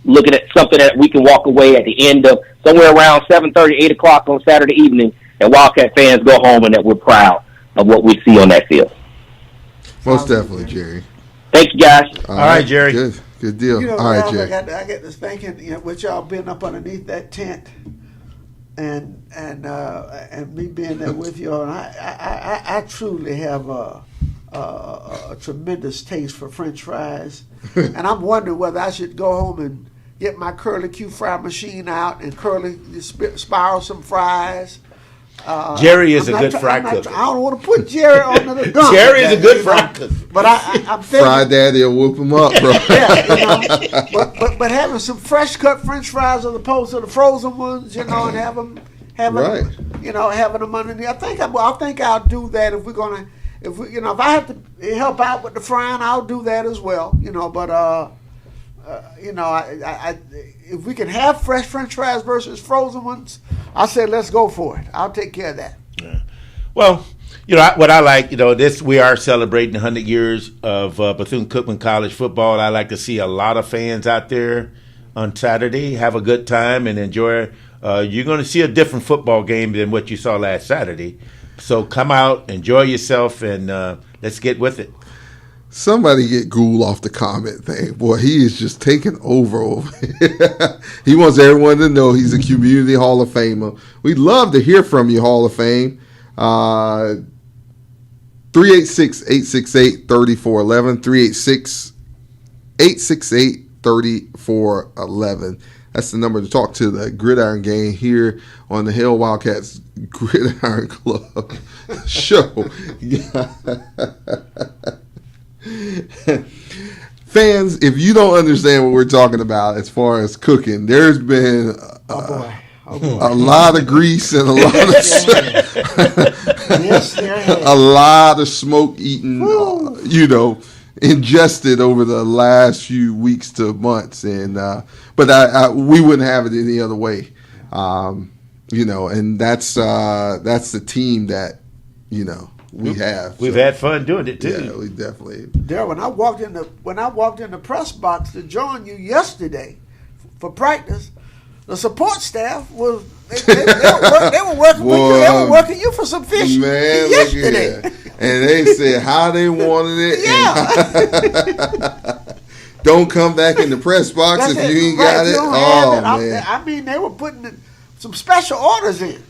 looking at something that we can walk away at the end of somewhere around 7:30, 8 o'clock on Saturday evening, and Wildcat fans go home and that we're proud of what we see on that field. Most definitely, Jerry. Thank you, guys. All right, Jerry. Good deal. All right, Jerry. I get this thinking, with y'all being up underneath that tent, and me being there with you, and I truly have a tremendous taste for French fries, and I'm wondering whether I should go home and get my curly Q fry machine out and spiral some fries. Jerry is a good fry cooker. I don't want to put Jerry on the gun. Jerry is a good fry cooker. But I'm thinking, Fry Daddy will whoop him up, bro. Yeah, but having some fresh cut French fries as opposed to the frozen ones, and having them underneath. I think I'll do that if we're gonna. If I have to help out with the frying, I'll do that as well. But if we can have fresh French fries versus frozen ones, I say let's go for it. I'll take care of that. Yeah. Well, what I like, we are celebrating 100 years of Bethune-Cookman College football. I like to see a lot of fans out there on Saturday, have a good time and enjoy. You're going to see a different football game than what you saw last Saturday. So come out, enjoy yourself, and let's get with it. Somebody get Gould off the comment thing. Boy, he is just taking over here. He wants everyone to know he's a community Hall of Famer. We'd love to hear from you, Hall of Fame. 386-868-3411, 386-868-3411. That's the number to talk to the Gridiron Gang here on the Hail Wildcats Gridiron Club show. Fans, if you don't understand what we're talking about as far as cooking, there's been a lot of grease and a lot of a lot of smoke eaten, ingested over the last few weeks to months, and but we wouldn't have it any other way, and that's the team that we have. We've had fun doing it too. Yeah, we definitely. There, when I walked in the press box to join you yesterday for practice, the support staff was they were working with you. They were working you for some fish yesterday. And they said how they wanted it. Yeah. Don't come back in the press box if you ain't got it. Oh man! I mean, they were putting some special orders in.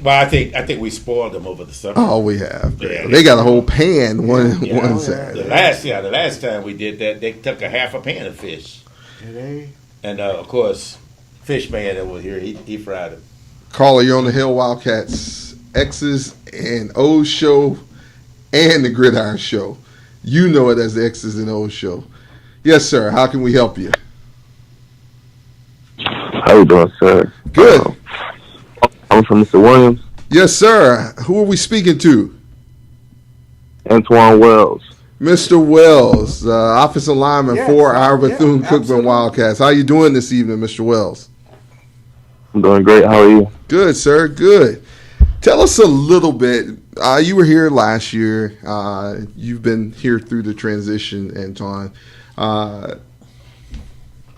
Well, I think we spoiled them over the summer. Oh, we have. Yeah, they got a whole pan one Saturday. The last time we did that, they took a half a pan of fish. Did they? And of course, Fish Man that was here, he fried them. Caller, you're on the Hail Wildcats X's and O's show and the Gridiron Show. You know it as the X's and O's show. Yes, sir. How can we help you? How you doing, sir? Good. I'm from Mr. Williams. Yes, sir. Who are we speaking to? Antoine Wells. Mr. Wells, offensive lineman for our Bethune-Cookman Wildcats. How you doing this evening, Mr. Wells? I'm doing great. How are you? Good, sir. Good. Tell us a little bit. You were here last year. You've been here through the transition, Anton.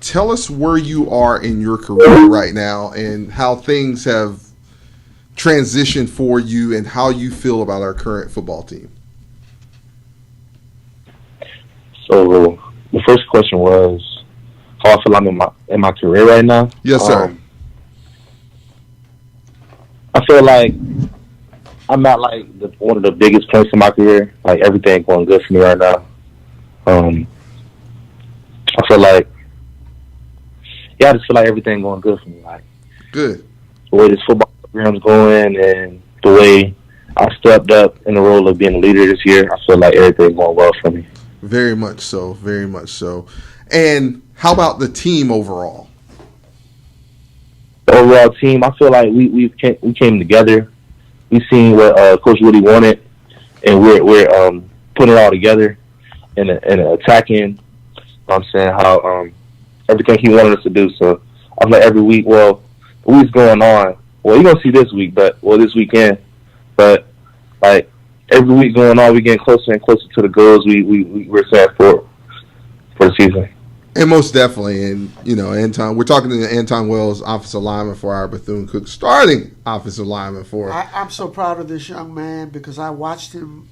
Tell us where you are in your career right now and how things have transitioned for you and how you feel about our current football team. So the first question was how I feel I'm in my career right now. Yes, sir. I feel like I'm at like one of the biggest points in my career. Like everything going good for me right now. I feel like, I just feel like everything going good for me. Like good. The way this football program's going and the way I stepped up in the role of being a leader this year, I feel like everything going well for me. Very much so. Very much so. And how about the team overall? The overall team, I feel like we came together. We seen what Coach Woody wanted, and we're putting it all together and attacking. You know what I'm saying, how everything he wanted us to do. So I feel like every week, the week's going on. Well, you're gonna see this week, this weekend. But like every week going on, we're getting closer and closer to the goals we're set for the season. And most definitely, and Anton, we're talking to Anton Wells, offensive lineman for our Bethune-Cookman, starting offensive lineman for. I'm so proud of this young man because I watched him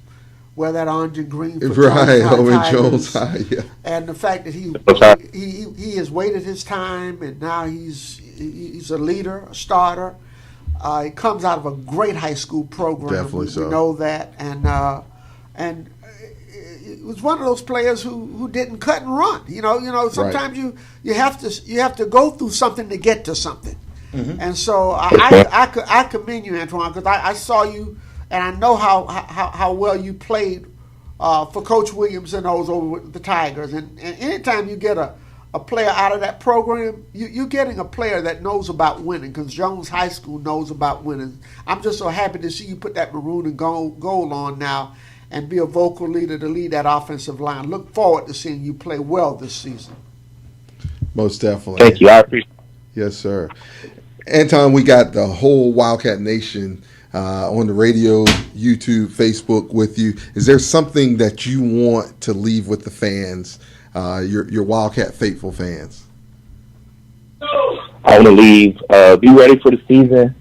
wear that orange and green for Owen Jones High, yeah. And the fact that he has waited his time, and now he's a leader, a starter. He comes out of a great high school program. Definitely so. We know that, and it was one of those players who didn't cut and run. Sometimes right. you have to go through something to get to something. Mm-hmm. And so I commend you, Antoine, because I saw you, and I know how well you played for Coach Williams and those over with the Tigers. And anytime you get a player out of that program, you're getting a player that knows about winning, because Jones High School knows about winning. I'm just so happy to see you put that maroon and gold on now and be a vocal leader to lead that offensive line. Look forward to seeing you play well this season. Most definitely. Thank you. I appreciate it. Yes, sir. Anton, we got the whole Wildcat Nation on the radio, YouTube, Facebook with you. Is there something that you want to leave with the fans, your Wildcat faithful fans? I want to leave. Be ready for the season.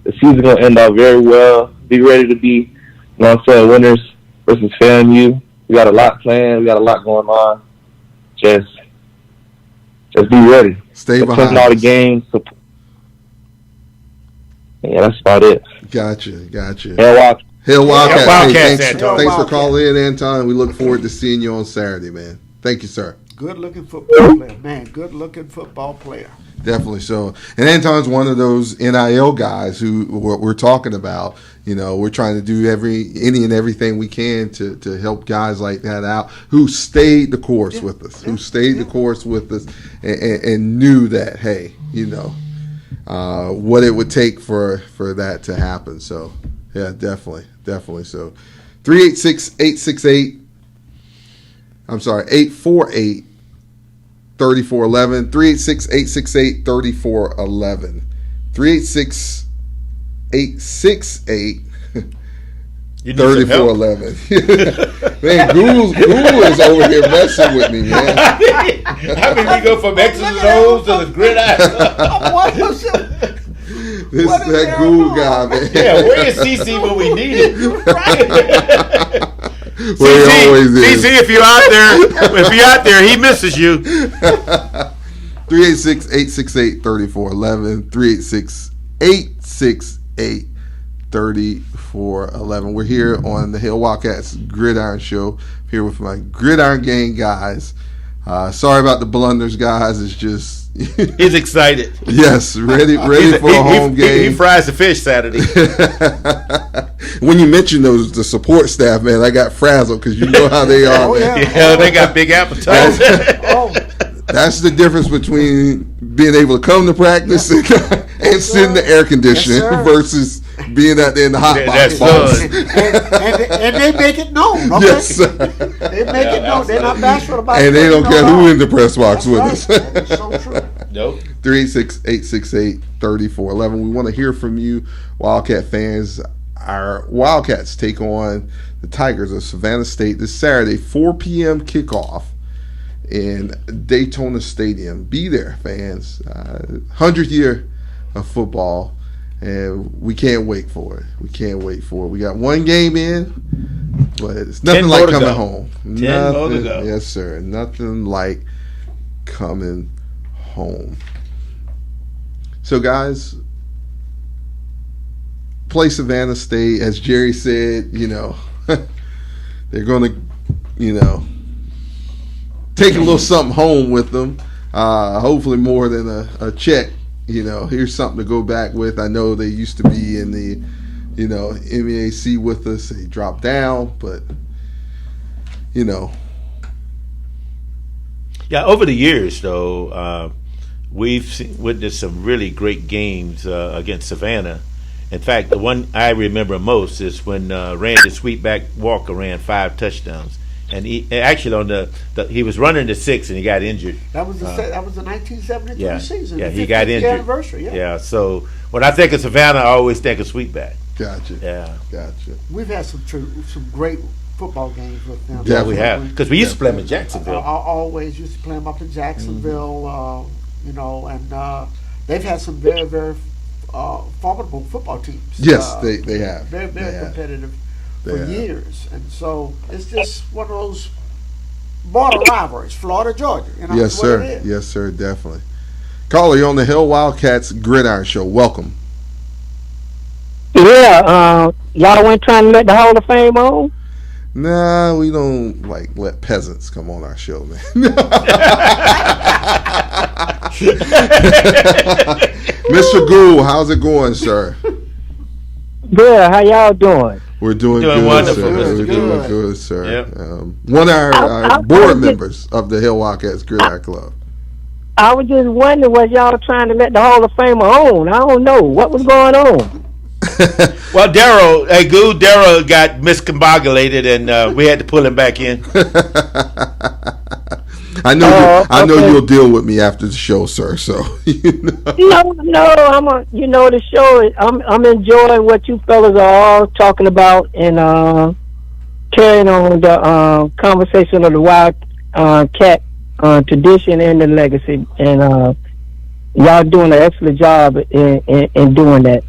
The season's going to end out very well. Be ready to be, winners versus FAMU. We got a lot planned. We got a lot going on. Just be ready. Stay behind all the games. Yeah, that's about it. Gotcha. Hail Wildcats. Hey, thanks for calling in, Anton. We look forward to seeing you on Saturday, man. Thank you, sir. Good-looking football player, man. Good-looking football player. Definitely so. And Anton's one of those NIL guys who we're talking about. We're trying to do any and everything we can to help guys like that out who stayed the course with us, and knew that, hey, what it would take for that to happen. So, yeah, definitely so. 848-3411, 386-868-3411, 386-868-3411. 3411. Man, Google is over here messing with me, man. How can we go from X's and O's to the gridiron? This is that Google guy, man. Yeah, where is CC when we need him? Where he always is. CC, if you're out there, he misses you. 386-868-3411, 386-868-3411. We're here on the Hail Wildcats Gridiron Show. Here with my Gridiron Gang guys. Sorry about the blunders, guys. It's just he's excited. Yes, ready for a home game. He fries the fish Saturday. When you mentioned the support staff, man, I got frazzled because you know how they are. Yeah, they got big appetites. That's the difference between being able to come to practice and sit in the air conditioning versus being out there in the hot box. And they make it known. Okay? Yes, sir. They make it known. They're not bashful about it. And they don't care who in the press box with us. That is so true. Nope. 386-868-3411. We want to hear from you, Wildcat fans. Our Wildcats take on the Tigers of Savannah State this Saturday, 4 p.m. kickoff in Daytona Stadium. Be there, fans. 100th year of football, and we can't wait for it. We got one game in, but it's nothing like coming home. 10 more to go. Yes, sir. Nothing like coming home. So, guys, play Savannah State. As Jerry said, they're going to, take a little something home with them. Hopefully more than a check. Here's something to go back with. I know they used to be in the, MEAC with us. They dropped down, but, Yeah, over the years, though, we've witnessed some really great games against Savannah. In fact, the one I remember most is when Randy Sweetback Walker ran 5 touchdowns. And he actually he was running the 6 and he got injured. That was the 1973 season. Yeah, the he got injured. Anniversary. Yeah. So when I think of Savannah, I always think of Sweetback. Gotcha. Yeah. Gotcha. We've had some great football games with them. Yeah, we have. Because we used to play them in Jacksonville. I always used to play them up in Jacksonville, and they've had some very, very formidable football teams. Yes, they have. Very, very competitive for years. And so it's just one of those border rivalries, Florida, Georgia. Yes, sir. Yes, sir, definitely. Caller, you're on the Hail Wildcats Gridiron Show. Welcome. Yeah, y'all weren't trying to let the Hall of Fame on? Nah, we don't let peasants come on our show, man. Mr. Gould, how's it going, sir? Good. How y'all doing? We're doing good, wonderful, sir. Mr. We're doing Gould. good, sir. Yep. One of our board members of the Hail Wildcats Gridiron Club. I was just wondering, was y'all trying to let the Hall of Fame on? I don't know. What was going on? Well, Daryl got miscombobulated, and we had to pull him back in. I know you'll deal with me after the show, sir. So No, the show. I'm enjoying what you fellas are all talking about and carrying on the conversation of the Wildcat tradition and the legacy, and y'all doing an excellent job in doing that.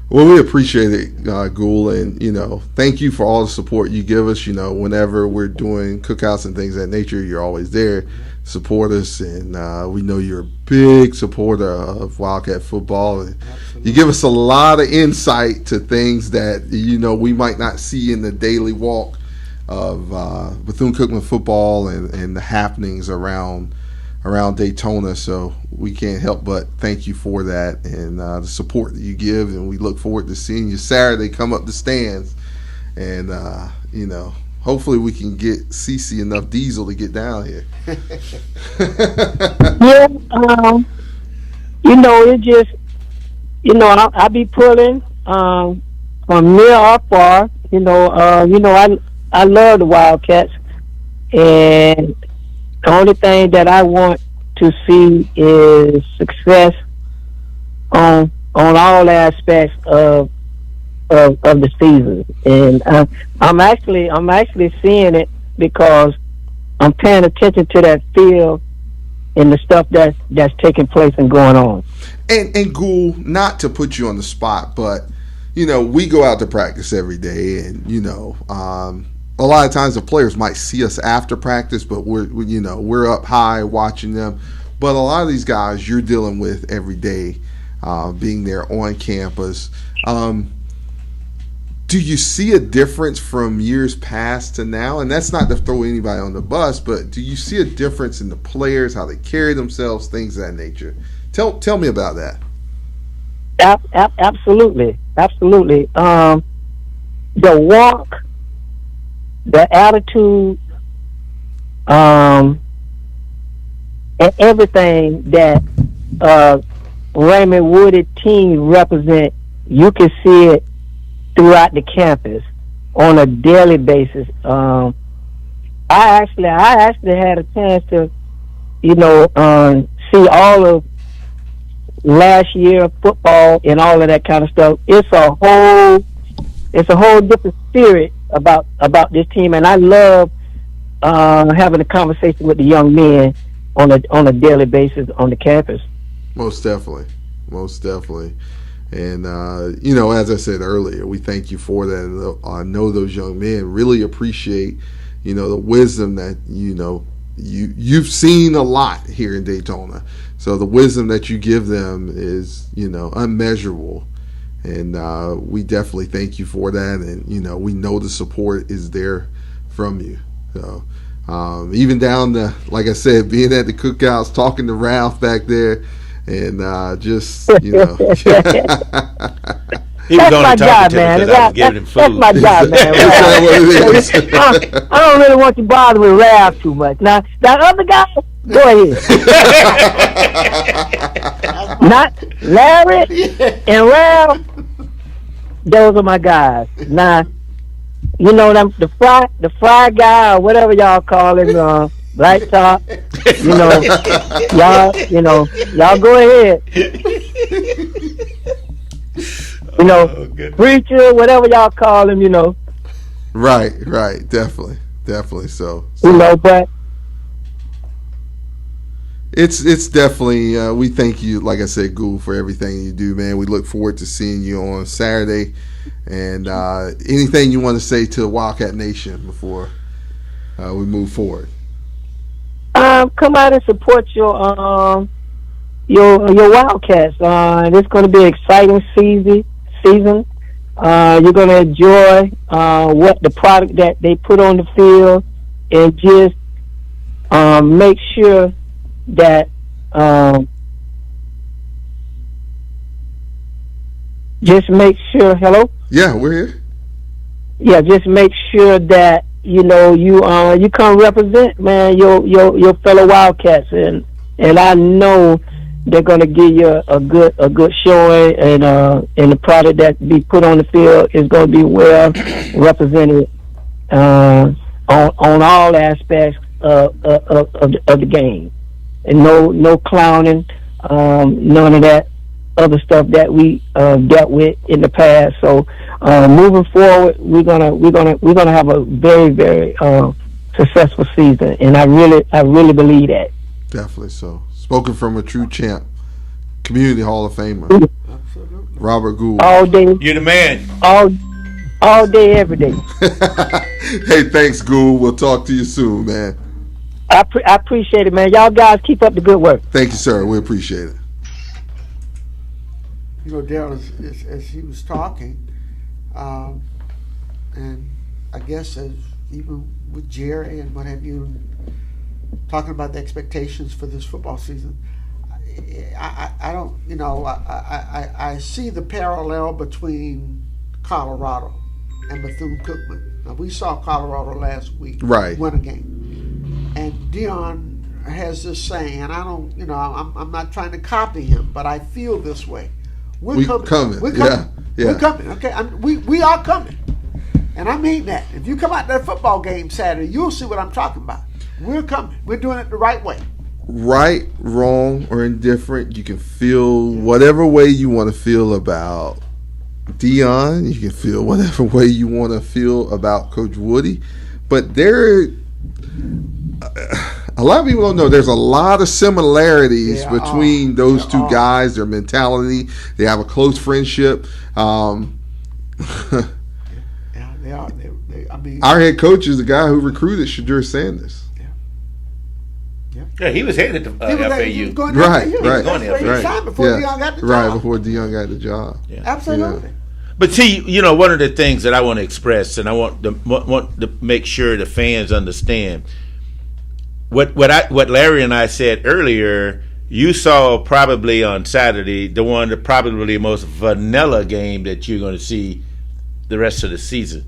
Well, we appreciate it, Gould, and thank you for all the support you give us. Whenever we're doing cookouts and things of that nature, you're always there, support us, and we know you're a big supporter of Wildcat football, and you give us a lot of insight to things that we might not see in the daily walk of Bethune-Cookman football and the happenings around Daytona. So we can't help but thank you for that and the support that you give, and we look forward to seeing you Saturday come up the stands, and hopefully we can get CC enough diesel to get down here. Yeah, it just I be pulling from near or far. I love the Wildcats, and the only thing that I want to see is success on all aspects of the season, and I'm actually seeing it because I'm paying attention to that field and the stuff that's taking place and going on. And Gould, not to put you on the spot, but we go out to practice every day, and a lot of times the players might see us after practice, but we're up high watching them. But a lot of these guys you're dealing with every day, being there on campus. Do you see a difference from years past to now? And that's not to throw anybody on the bus, but do you see a difference in the players, how they carry themselves, things of that nature? Tell me about that. Absolutely. The walk, the attitude, and everything that Raymond Wooded team represent, you can see it throughout the campus on a daily basis. I actually had a chance to, see all of last year football and all of that kind of stuff. It's a whole different spirit about this team, and I love having a conversation with the young men on a daily basis on the campus. Most definitely. And as I said earlier, we thank you for that. And I know those young men really appreciate the wisdom that you've seen a lot here in Daytona. So the wisdom that you give them is unmeasurable, and we definitely thank you for that. And we know the support is there from you. So even down to, like I said, being at the cookouts, talking to Ralph back there, and just He was That's only my talking job, to me man. because I was giving him food. That's my job, man. Is that what it is? I don't really want you bothering with Ralph too much. Now, that other guy, go ahead. Not Larry and Ralph. Those are my guys. Now, them the fry guy or whatever y'all call him, Black Top. Y'all go ahead. Preacher, whatever y'all call him, Right, definitely. So but it's definitely we thank you, like I said, Ghoul, for everything you do, man. We look forward to seeing you on Saturday. And anything you want to say to Wildcat Nation before we move forward? Come out and support your Wildcats. It's going to be an exciting season. You're going to enjoy what the product that they put on the field, and just make sure that hello? Yeah, we're here. Yeah, just make sure that you come represent, man, your fellow Wildcats, and I know they're going to give you a good showing, and the product that be put on the field is going to be well represented on all aspects of the game, and no clowning, none of that other stuff that we dealt with in the past. So moving forward, we're gonna have a very, very successful season, and I really believe that. Definitely so. Spoken from a true champ, community Hall of Famer, Robert Gould. All day. You're the man. All day, every day. Hey, thanks, Gould. We'll talk to you soon, man. I appreciate it, man. Y'all guys keep up the good work. Thank you, sir. We appreciate it. Daryl, as he was talking, and I guess as even with Jerry and what have you, talking about the expectations for this football season, I don't, I see the parallel between Colorado and Bethune-Cookman. Now, we saw Colorado last week win a game, and Dion has this saying, and I don't, I'm not trying to copy him, but I feel this way. We're coming. We're coming. Yeah. We're coming. Okay, we are coming, and I mean that. If you come out to that football game Saturday, you'll see what I'm talking about. We're coming. We're doing it the right way. Right, wrong, or indifferent, you can feel whatever way you want to feel about Dion. You can feel whatever way you want to feel about Coach Woody. But a lot of people don't know there's a lot of similarities between those two guys, their mentality. They have a close friendship. Yeah, they are. I mean, our head coach is the guy who recruited Shadur Sanders. Yeah, he was headed to FAU. Right. Before Dion got the job. Right, before Dion got the job. Yeah. Absolutely. But see, one of the things that I want to express, and I want to make sure the fans understand, what Larry and I said earlier. You saw probably on Saturday probably most vanilla game that you're going to see the rest of the season.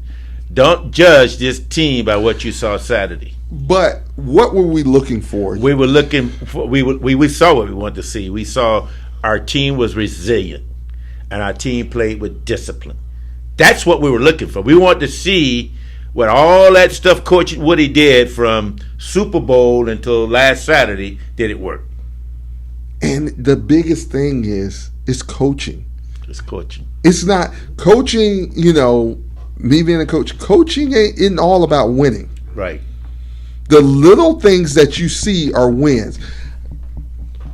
Don't judge this team by what you saw Saturday. But what were we looking for? We were looking for. We saw what we wanted to see. We saw our team was resilient, and our team played with discipline. That's what we were looking for. We wanted to see what all that stuff Coach Woody did from Super Bowl until last Saturday. Did it work? And And the biggest thing is coaching. It's coaching. It's not coaching, me being a coach, coaching isn't all about winning. Right. The little things that you see are wins.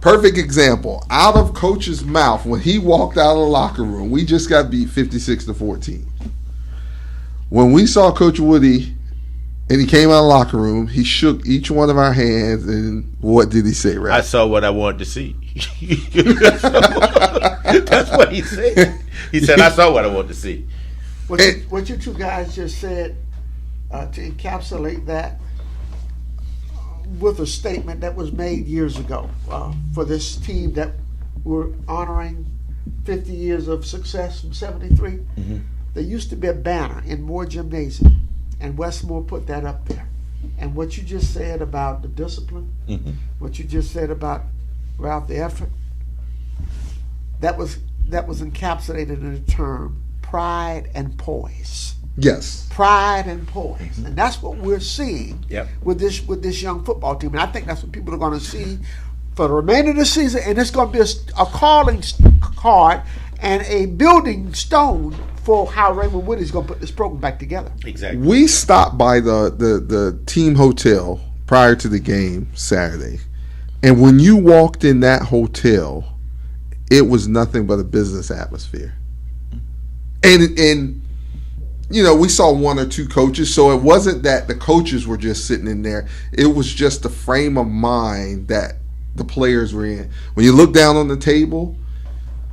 Perfect example. Out of Coach's mouth, when he walked out of the locker room, we just got beat 56-14. When we saw Coach Woody and he came out of the locker room, he shook each one of our hands, and what did he say, Ralph? I saw what I wanted to see. That's what he said. He said, I saw what I wanted to see. What you two guys just said, to encapsulate that with a statement that was made years ago for this team that we're honoring 50 years of success from 73. Mm-hmm. There used to be a banner in Moore Gymnasium, and Westmore put that up there. And what you just said about the discipline, Mm-hmm. what you just said about, Ralph, the effort, that was encapsulated in the term pride and poise. Yes. Pride and poise, and that's what we're seeing Yep. with this young football team. And I think that's what people are going to see for the remainder of the season. And it's going to be a calling card and a building stone for how Raymond Woody's going to put this program back together. Exactly. We stopped by the team hotel prior to the game Saturday, and when you walked in that hotel, it was nothing but a business atmosphere. And we saw one or two coaches, so it wasn't that the coaches were just sitting in there. It was just the frame of mind that the players were in. When you look down on the table,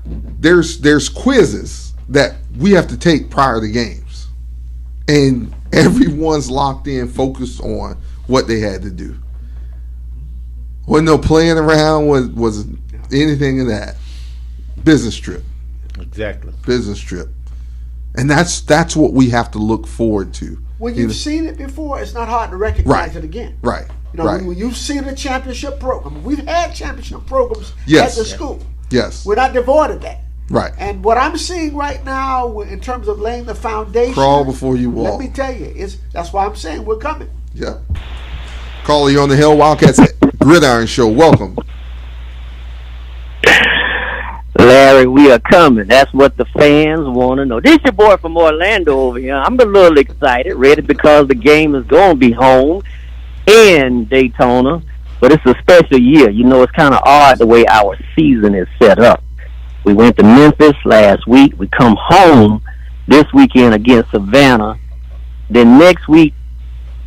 there's quizzes that we have to take prior to games, and everyone's locked in, focused on what they had to do. Wasn't no playing around, was anything of that. Business trip. Exactly. Business trip. And that's what we have to look forward to. When you've seen it before, it's not hard to recognize it again. Right. When you've seen a championship program, we've had championship programs Yes. at the school. Yes. We're not devoid of that. Right. And what I'm seeing right now, in terms of laying the foundation, Crawl before you walk. Let me tell you, that's why I'm saying we're coming. Yeah. Caller, you on the Hail Wildcats Gridiron Show. Welcome. Larry, we are coming. That's what the fans want to know. This your boy from Orlando over here. I'm a little excited, ready because the game is going to be home in Daytona. But it's a special year. It's kind of odd the way our season is set up. We went to Memphis last week. We come home this weekend against Savannah. Then next week,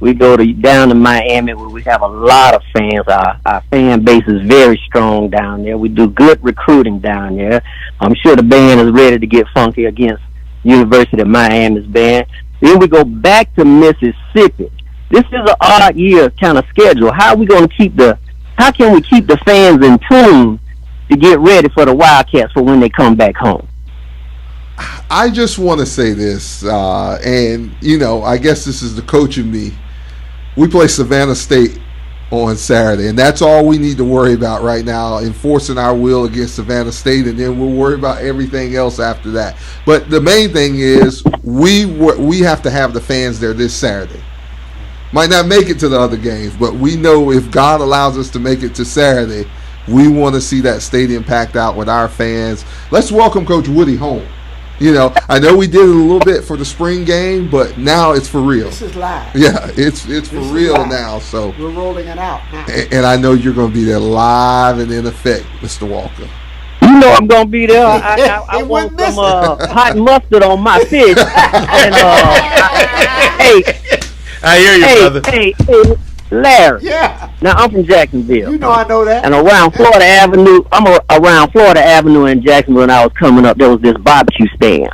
we go down to Miami where we have a lot of fans. Our fan base is very strong down there. We do good recruiting down there. I'm sure the band is ready to get funky against University of Miami's band. Then we go back to Mississippi. This is an odd year kind of schedule. How can we keep the fans in tune to get ready for the Wildcats for when they come back home? I just want to say this, and I guess this is the coach in me. We play Savannah State on Saturday, and that's all we need to worry about right now, enforcing our will against Savannah State, and then we'll worry about everything else after that. But the main thing is we have to have the fans there this Saturday. Might not make it to the other games, but we know if God allows us to make it to Saturday, we want to see that stadium packed out with our fans. Let's welcome Coach Woody home. I know we did it a little bit for the spring game, but now it's for real. This is live. Yeah, it's for real now. So we're rolling it out now. And I know you're going to be there live and in effect, Mr. Walker. I'm going to be there. I want some hot mustard on my fish. And, I hear you, brother. Hey, Larry. Yeah. Now, I'm from Jacksonville. I know that. And around Florida Avenue, around Florida Avenue in Jacksonville when I was coming up, there was this barbecue stand.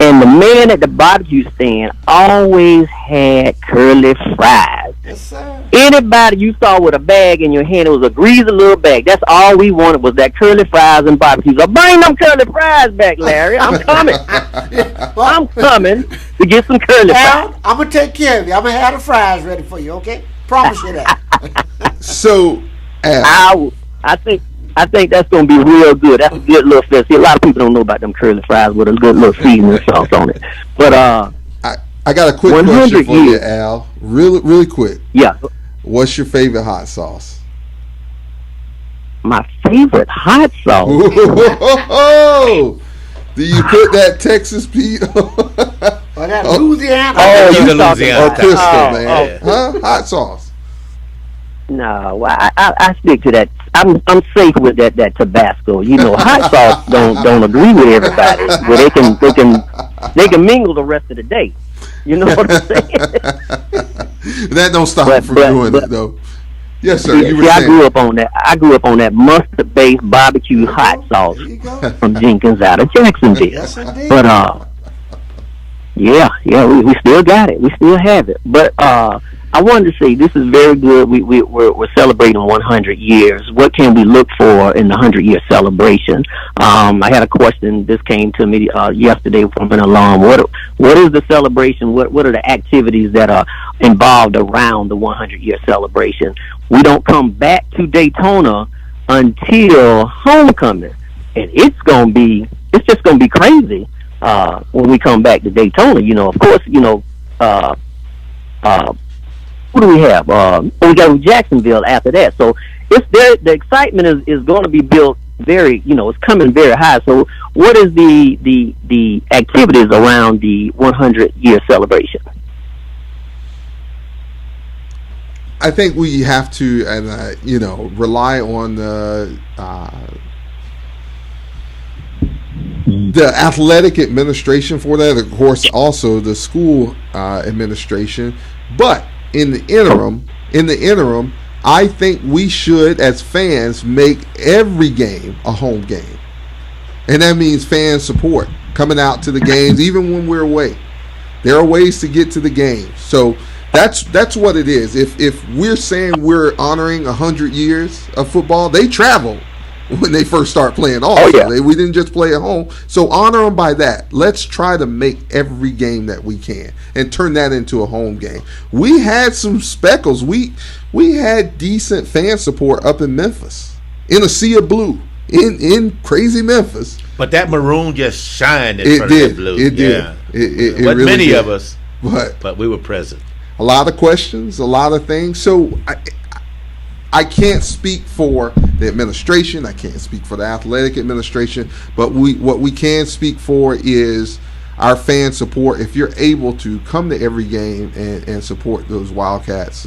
And the man at the barbecue stand always had curly fries. Yes, sir. Anybody you saw with a bag in your hand, it was a greasy little bag. That's all we wanted was that curly fries and barbecue. So bring them curly fries back, Larry. I'm coming. I'm coming to get some curly fries. I'm going to take care of you. I'm going to have the fries ready for you, okay? Promise you that. So, I think that's going to be real good. That's a good little fest. A lot of people don't know about them curly fries with a good little seasoning sauce on it. But I got a quick question for you, Al. Really quick. Yeah. What's your favorite hot sauce? My favorite hot sauce. Whoa. Do you put that Texas Pete? Or that Louisiana. Oh, you Louisiana. talking Crystal, man. Huh? Hot sauce. No, well, I stick to that. I'm safe with that Tabasco. You know, hot sauce don't agree with everybody. Well, they can mingle the rest of the day. You know what I'm saying? That don't stop you from doing it though. Yes, sir. You were saying. I grew up on that. I grew up on that mustard-based barbecue hot sauce from Jenkins out of Jacksonville. Yes, indeed. But yeah, we still got it. We still have it. But I wanted to say this is very good. We're celebrating 100 years. What can we look for in the 100-year celebration? I had a question. This came to me yesterday from an alum. What is the celebration? What are the activities that are involved around the 100-year celebration? We don't come back to Daytona until homecoming, and it's just gonna be crazy when we come back to Daytona. You know, of course, you know. Who do we have? We got Jacksonville after that. So the excitement is going to be built very, you know, it's coming very high. So what is the activities around the 100-year celebration? I think we have to, and you know, rely on the athletic administration for that. Of course, also the school administration, but in the interim, I think we should, as fans, make every game a home game. And that means fan support, coming out to the games, even when we're away. There are ways to get to the games. So that's what it is. If we're saying we're honoring 100 years of football, they traveled when they first start playing also. Oh, yeah. We didn't just play at home. So honor them by that. Let's try to make every game that we can and turn that into a home game. We had some speckles. We had decent fan support up in Memphis in a sea of blue in crazy Memphis. But that maroon just shined in front of the blue. It did. Yeah. It wasn't really many did. of us, but we were present. A lot of questions, a lot of things. So I can't speak for the administration. I can't speak for the athletic administration. But what we can speak for is our fan support. If you're able to come to every game and support those Wildcats,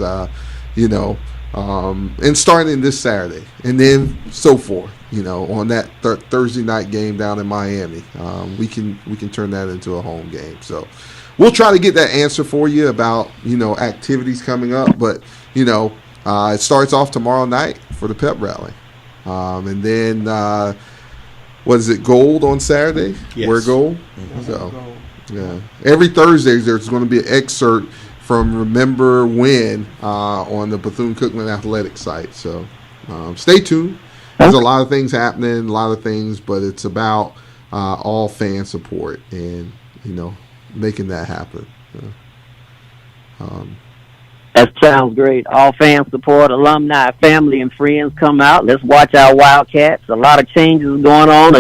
you know, and starting this Saturday and then so forth, you know, on that Thursday night game down in Miami, we can turn that into a home game. So we'll try to get that answer for you about, you know, activities coming up. But, you know, it starts off tomorrow night for the pep rally. And then, what is it, Gold on Saturday? Yes. Wear gold? Mm-hmm. So, yeah. Every Thursday there's going to be an excerpt from Remember When on the Bethune-Cookman Athletic site. So stay tuned. There's a lot of things happening, a lot of things, but it's about all fan support and, you know, making that happen. That sounds great. All fan support, alumni, family, and friends come out. Let's watch our Wildcats. A lot of changes going on. A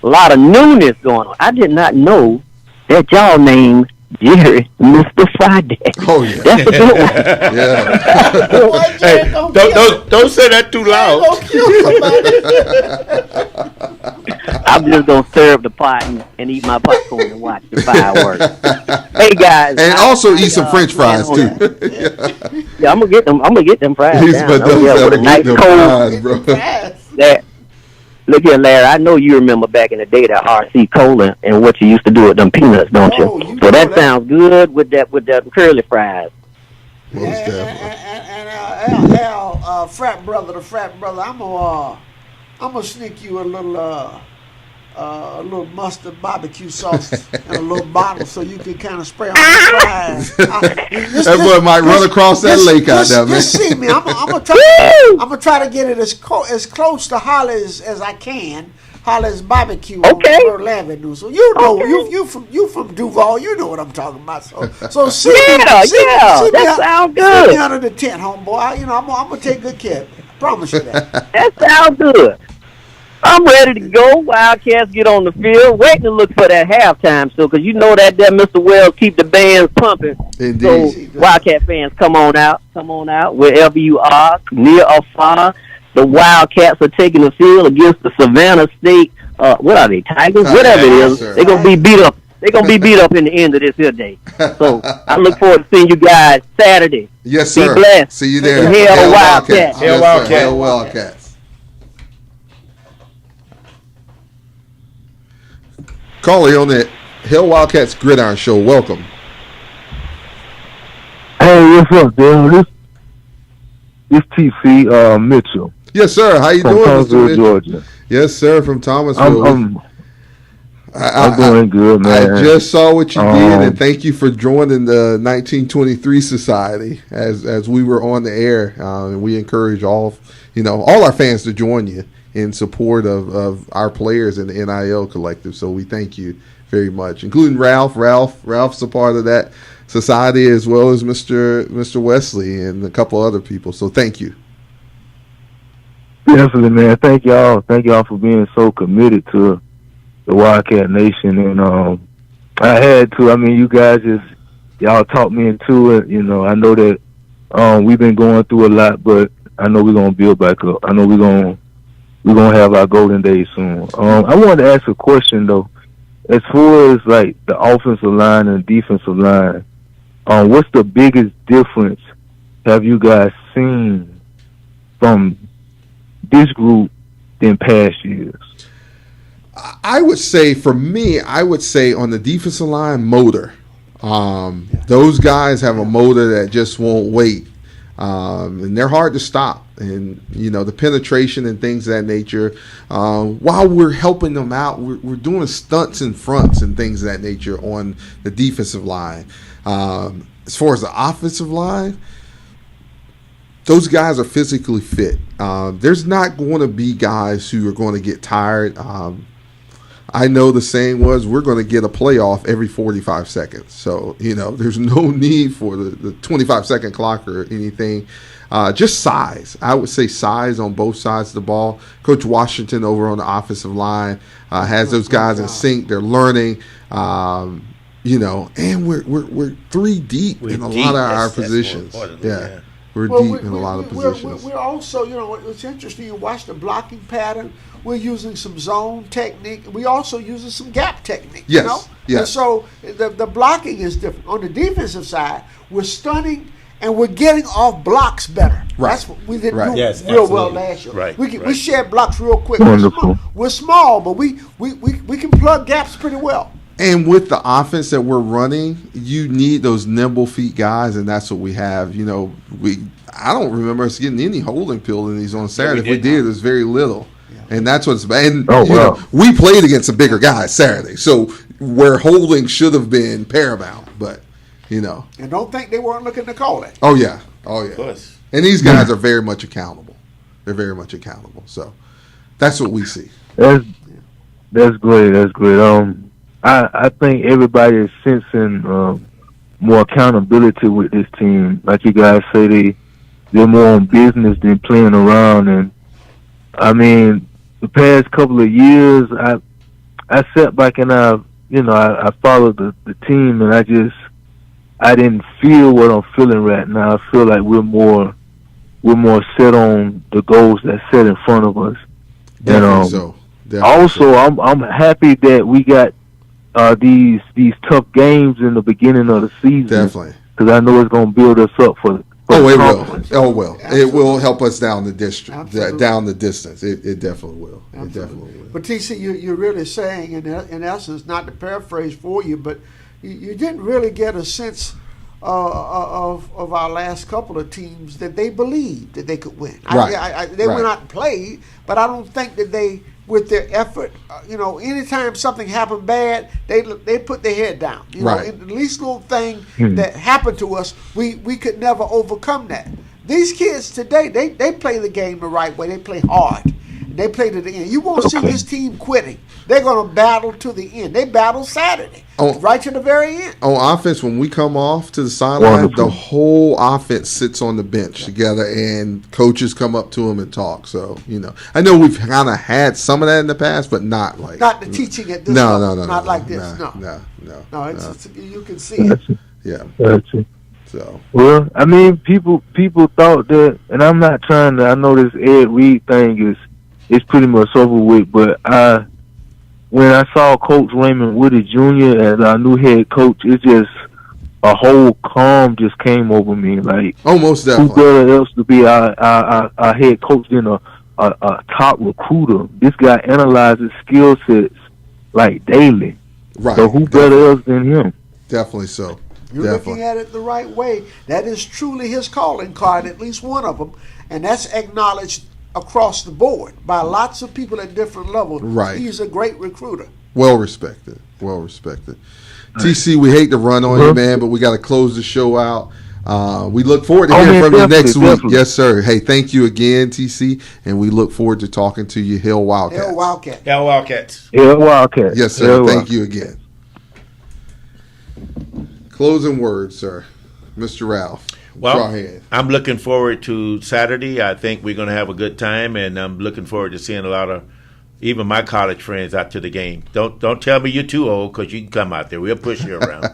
lot of newness going on. I did not know that y'all named Jerry Mr. Friday. Oh, yeah. That's a good one. Yeah. Hey, don't say that too loud. I'm just going to serve the pot and eat my popcorn and watch the fireworks. Hey, guys. And also eat some French fries, too. Yeah, I'm going to get them fries down. With a nice cold. Fries, Look here, Larry, I know you remember back in the day that RC Cola and what you used to do with them peanuts, don't you? So that sounds good with that curly fries. Most definitely. And Al, frat brother, I'm gonna sneak you a little mustard barbecue sauce in a little bottle so you can kind of spray on the fries. That boy might run across that lake out there, man. Just see me. I'm gonna try to get it as close to Holly's as I can. Holly's barbecue on Pearl Avenue. So you know, you from Duval, you know what I'm talking about. So see me. That sounds good. See me under the tent, homeboy. I'm gonna take good care of you. I promise you that. That sounds good. I'm ready to go. Wildcats get on the field. Waiting to look for that halftime still, because you know that Mr. Wells keep the bands pumping. Indeed. So Wildcat fans, come on out wherever you are, near or far. the Wildcats are taking the field against the Savannah State. What are they, Tigers? Whatever it is, they're gonna be beat up. They're gonna be beat up in the end of this here day. So I look forward to seeing you guys Saturday. Yes, sir. Be blessed. See you there. Hail Wildcats. Hail Yes, Wildcats. sir. Hail Wildcats. Carly on the Hail Wildcats Gridiron Show. Welcome. Hey, what's up, Daryl? This TC Mitchell Yes, sir. How you from doing, Mr. Thomasville, Mitchell? Georgia. Yes, sir. From Thomasville. I'm doing good, man. I just saw what you did, and thank you for joining the 1923 Society as we were on the air. And we encourage all our fans to join you in support of our players in the NIL collective. So we thank you very much, including Ralph. Ralph's a part of that society, as well as Mr. Wesley and a couple other people. So thank you. Definitely, man. Thank y'all. Thank y'all for being so committed to the Wildcat Nation. And I had to. I mean, you guys y'all talked me into it. You know, I know that we've been going through a lot, but I know we're gonna build back up. I know we're gonna have our golden days soon. I wanted to ask a question though. As far as like the offensive line and defensive line, what's the biggest difference have you guys seen from this group than past years? I would say, for me, on the defensive line, motor. Those guys have a motor that just won't wait. And they're hard to stop. And, the penetration and things of that nature. While we're helping them out, we're doing stunts and fronts and things of that nature on the defensive line. As far as the offensive line, those guys are physically fit. There's not going to be guys who are going to get tired. I know the saying was we're going to get a playoff every 45 seconds. So, there's no need for the 25-second clock or anything. Just size. I would say size on both sides of the ball. Coach Washington over on the offensive line has those guys in sync. They're learning. And we're three deep in a lot of our positions. Yeah. We're deep in a lot of positions. We're also, it's interesting. You watch the blocking pattern. We're using some zone technique. We also using some gap technique. Yes. Yes. And so the blocking is different. On the defensive side, we're stunning and we're getting off blocks better. Right. That's what we didn't do Yes, real absolutely. well last year. Right. We shed blocks real quick. Wonderful. We're small, but we can plug gaps pretty well. And with the offense that we're running, you need those nimble feet guys, and that's what we have. I don't remember us getting any holding penalties on Saturday. If we did, it was very little. Yeah. And that's what's bad. And, we played against some bigger guys Saturday, so where holding should have been paramount. But, And don't think they weren't looking to call it. Oh, yeah. Of course. And these guys are very much accountable. They're very much accountable. So that's what we see. That's great. That's great. I think everybody is sensing more accountability with this team. Like you guys say, they're more on business than playing around. And I mean, the past couple of years, I sat back and I followed the team, and I didn't feel what I'm feeling right now. I feel like we're more set on the goals that's set in front of us. Definitely so. Also, I'm happy that we got these tough games in the beginning of the season. Definitely, because I know it's going to build us up for. It will. It will help us down the down the distance. It definitely will. Absolutely. It definitely will. But TC, you're really saying, in essence, not to paraphrase for you, but you didn't really get a sense of our last couple of teams that they believed that they could win. Right. They went out and played, but I don't think that they, with their effort, anytime something happened bad, they put their head down. Right. And the least little thing that happened to us, we could never overcome that. These kids today, they play the game the right way. They play hard. They play to the end. You won't see this team quitting. They're going to battle to the end. They battle Saturday, right to the very end. On offense, when we come off to the sideline, the whole offense sits on the bench together, and coaches come up to them and talk. So, I know we've kind of had some of that in the past, but not like. Not the teaching at this level. Not like this. No. It's you can see it. Yeah. Gotcha. So Well, I mean, people thought that, and I'm not trying to. I know this Ed Reed thing is pretty much over with, but when I saw Coach Raymond Woody Jr. as our new head coach, it's just a whole calm just came over me. Like, almost who definitely. better else to be our head coach than a top recruiter? This guy analyzes skill sets like daily. Right. So who better else than him? Definitely so. You're looking at it the right way. That is truly his calling card, at least one of them, and that's acknowledged across the board by lots of people at different levels. Right. He's a great recruiter. Well respected. Well respected. TC, we hate to run on you, man, but we got to close the show out. We look forward to hearing from you next week. Definitely. Yes, sir. Hey, thank you again, TC, and we look forward to talking to you, Hail Wildcats. Hail Wildcats. Hail Wildcats. Yeah, Wildcat. Yes, sir. Thank you again. Closing words, sir. Mr. Ralph. Well, JarHead. I'm looking forward to Saturday. I think we're going to have a good time, and I'm looking forward to seeing a lot of even my college friends out to the game. Don't tell me you're too old, because you can come out there. We'll push you around.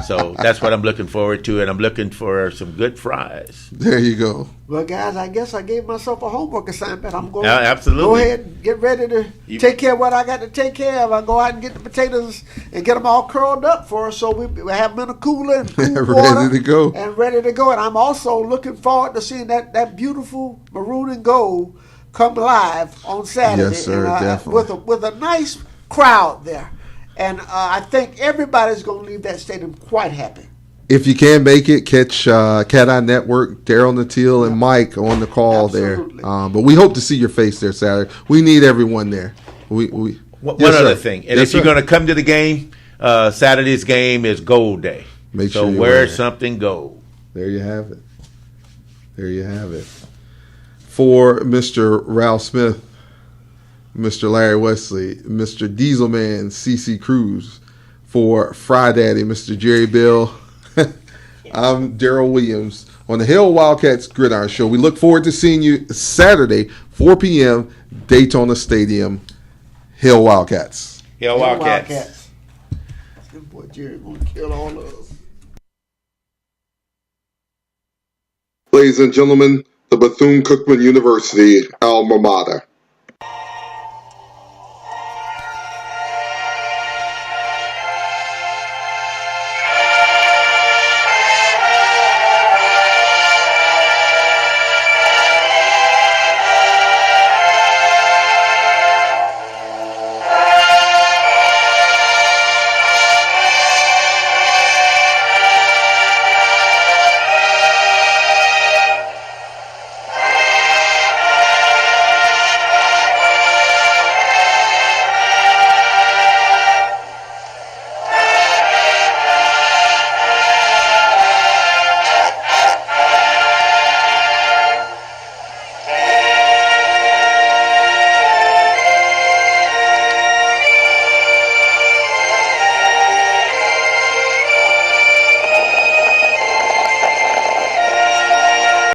So that's what I'm looking forward to, and I'm looking for some good fries. There you go. Well, guys, I guess I gave myself a homework assignment. I'm going Absolutely. go ahead and get ready to take care of what I got to take care of. I go out and get the potatoes and get them all curled up for us, so we have them in a cooler and cool Ready water to go. and ready to go. And I'm also looking forward to seeing that beautiful maroon and gold come live on Saturday. Yes, sir, and, definitely. with a nice crowd there. And I think everybody's going to leave that stadium quite happy. If you can make it, catch Cat Eye Network, Daryl Natil, and Mike on the call Absolutely. there. But we hope to see your face there Saturday. We need everyone there. One Yes, other sir. thing, and Yes, if you're sir. going to come to the game, Saturday's game is gold day. Make so sure you wear wear it. something gold. There you have it. There you have it. For Mr. Ralph Smith, Mr. Larry Wesley, Mr. Dieselman, CC Cruse, for Fry Daddy, Mr. Jerry Bill, I'm Darold Williams on the Hail Wildcats Gridiron Show. We look forward to seeing you Saturday, 4 p.m., Daytona Stadium. Hail Wildcats. Hail Wildcats. This boy Jerry going to kill all of us. Ladies and gentlemen, the Bethune-Cookman University alma mater.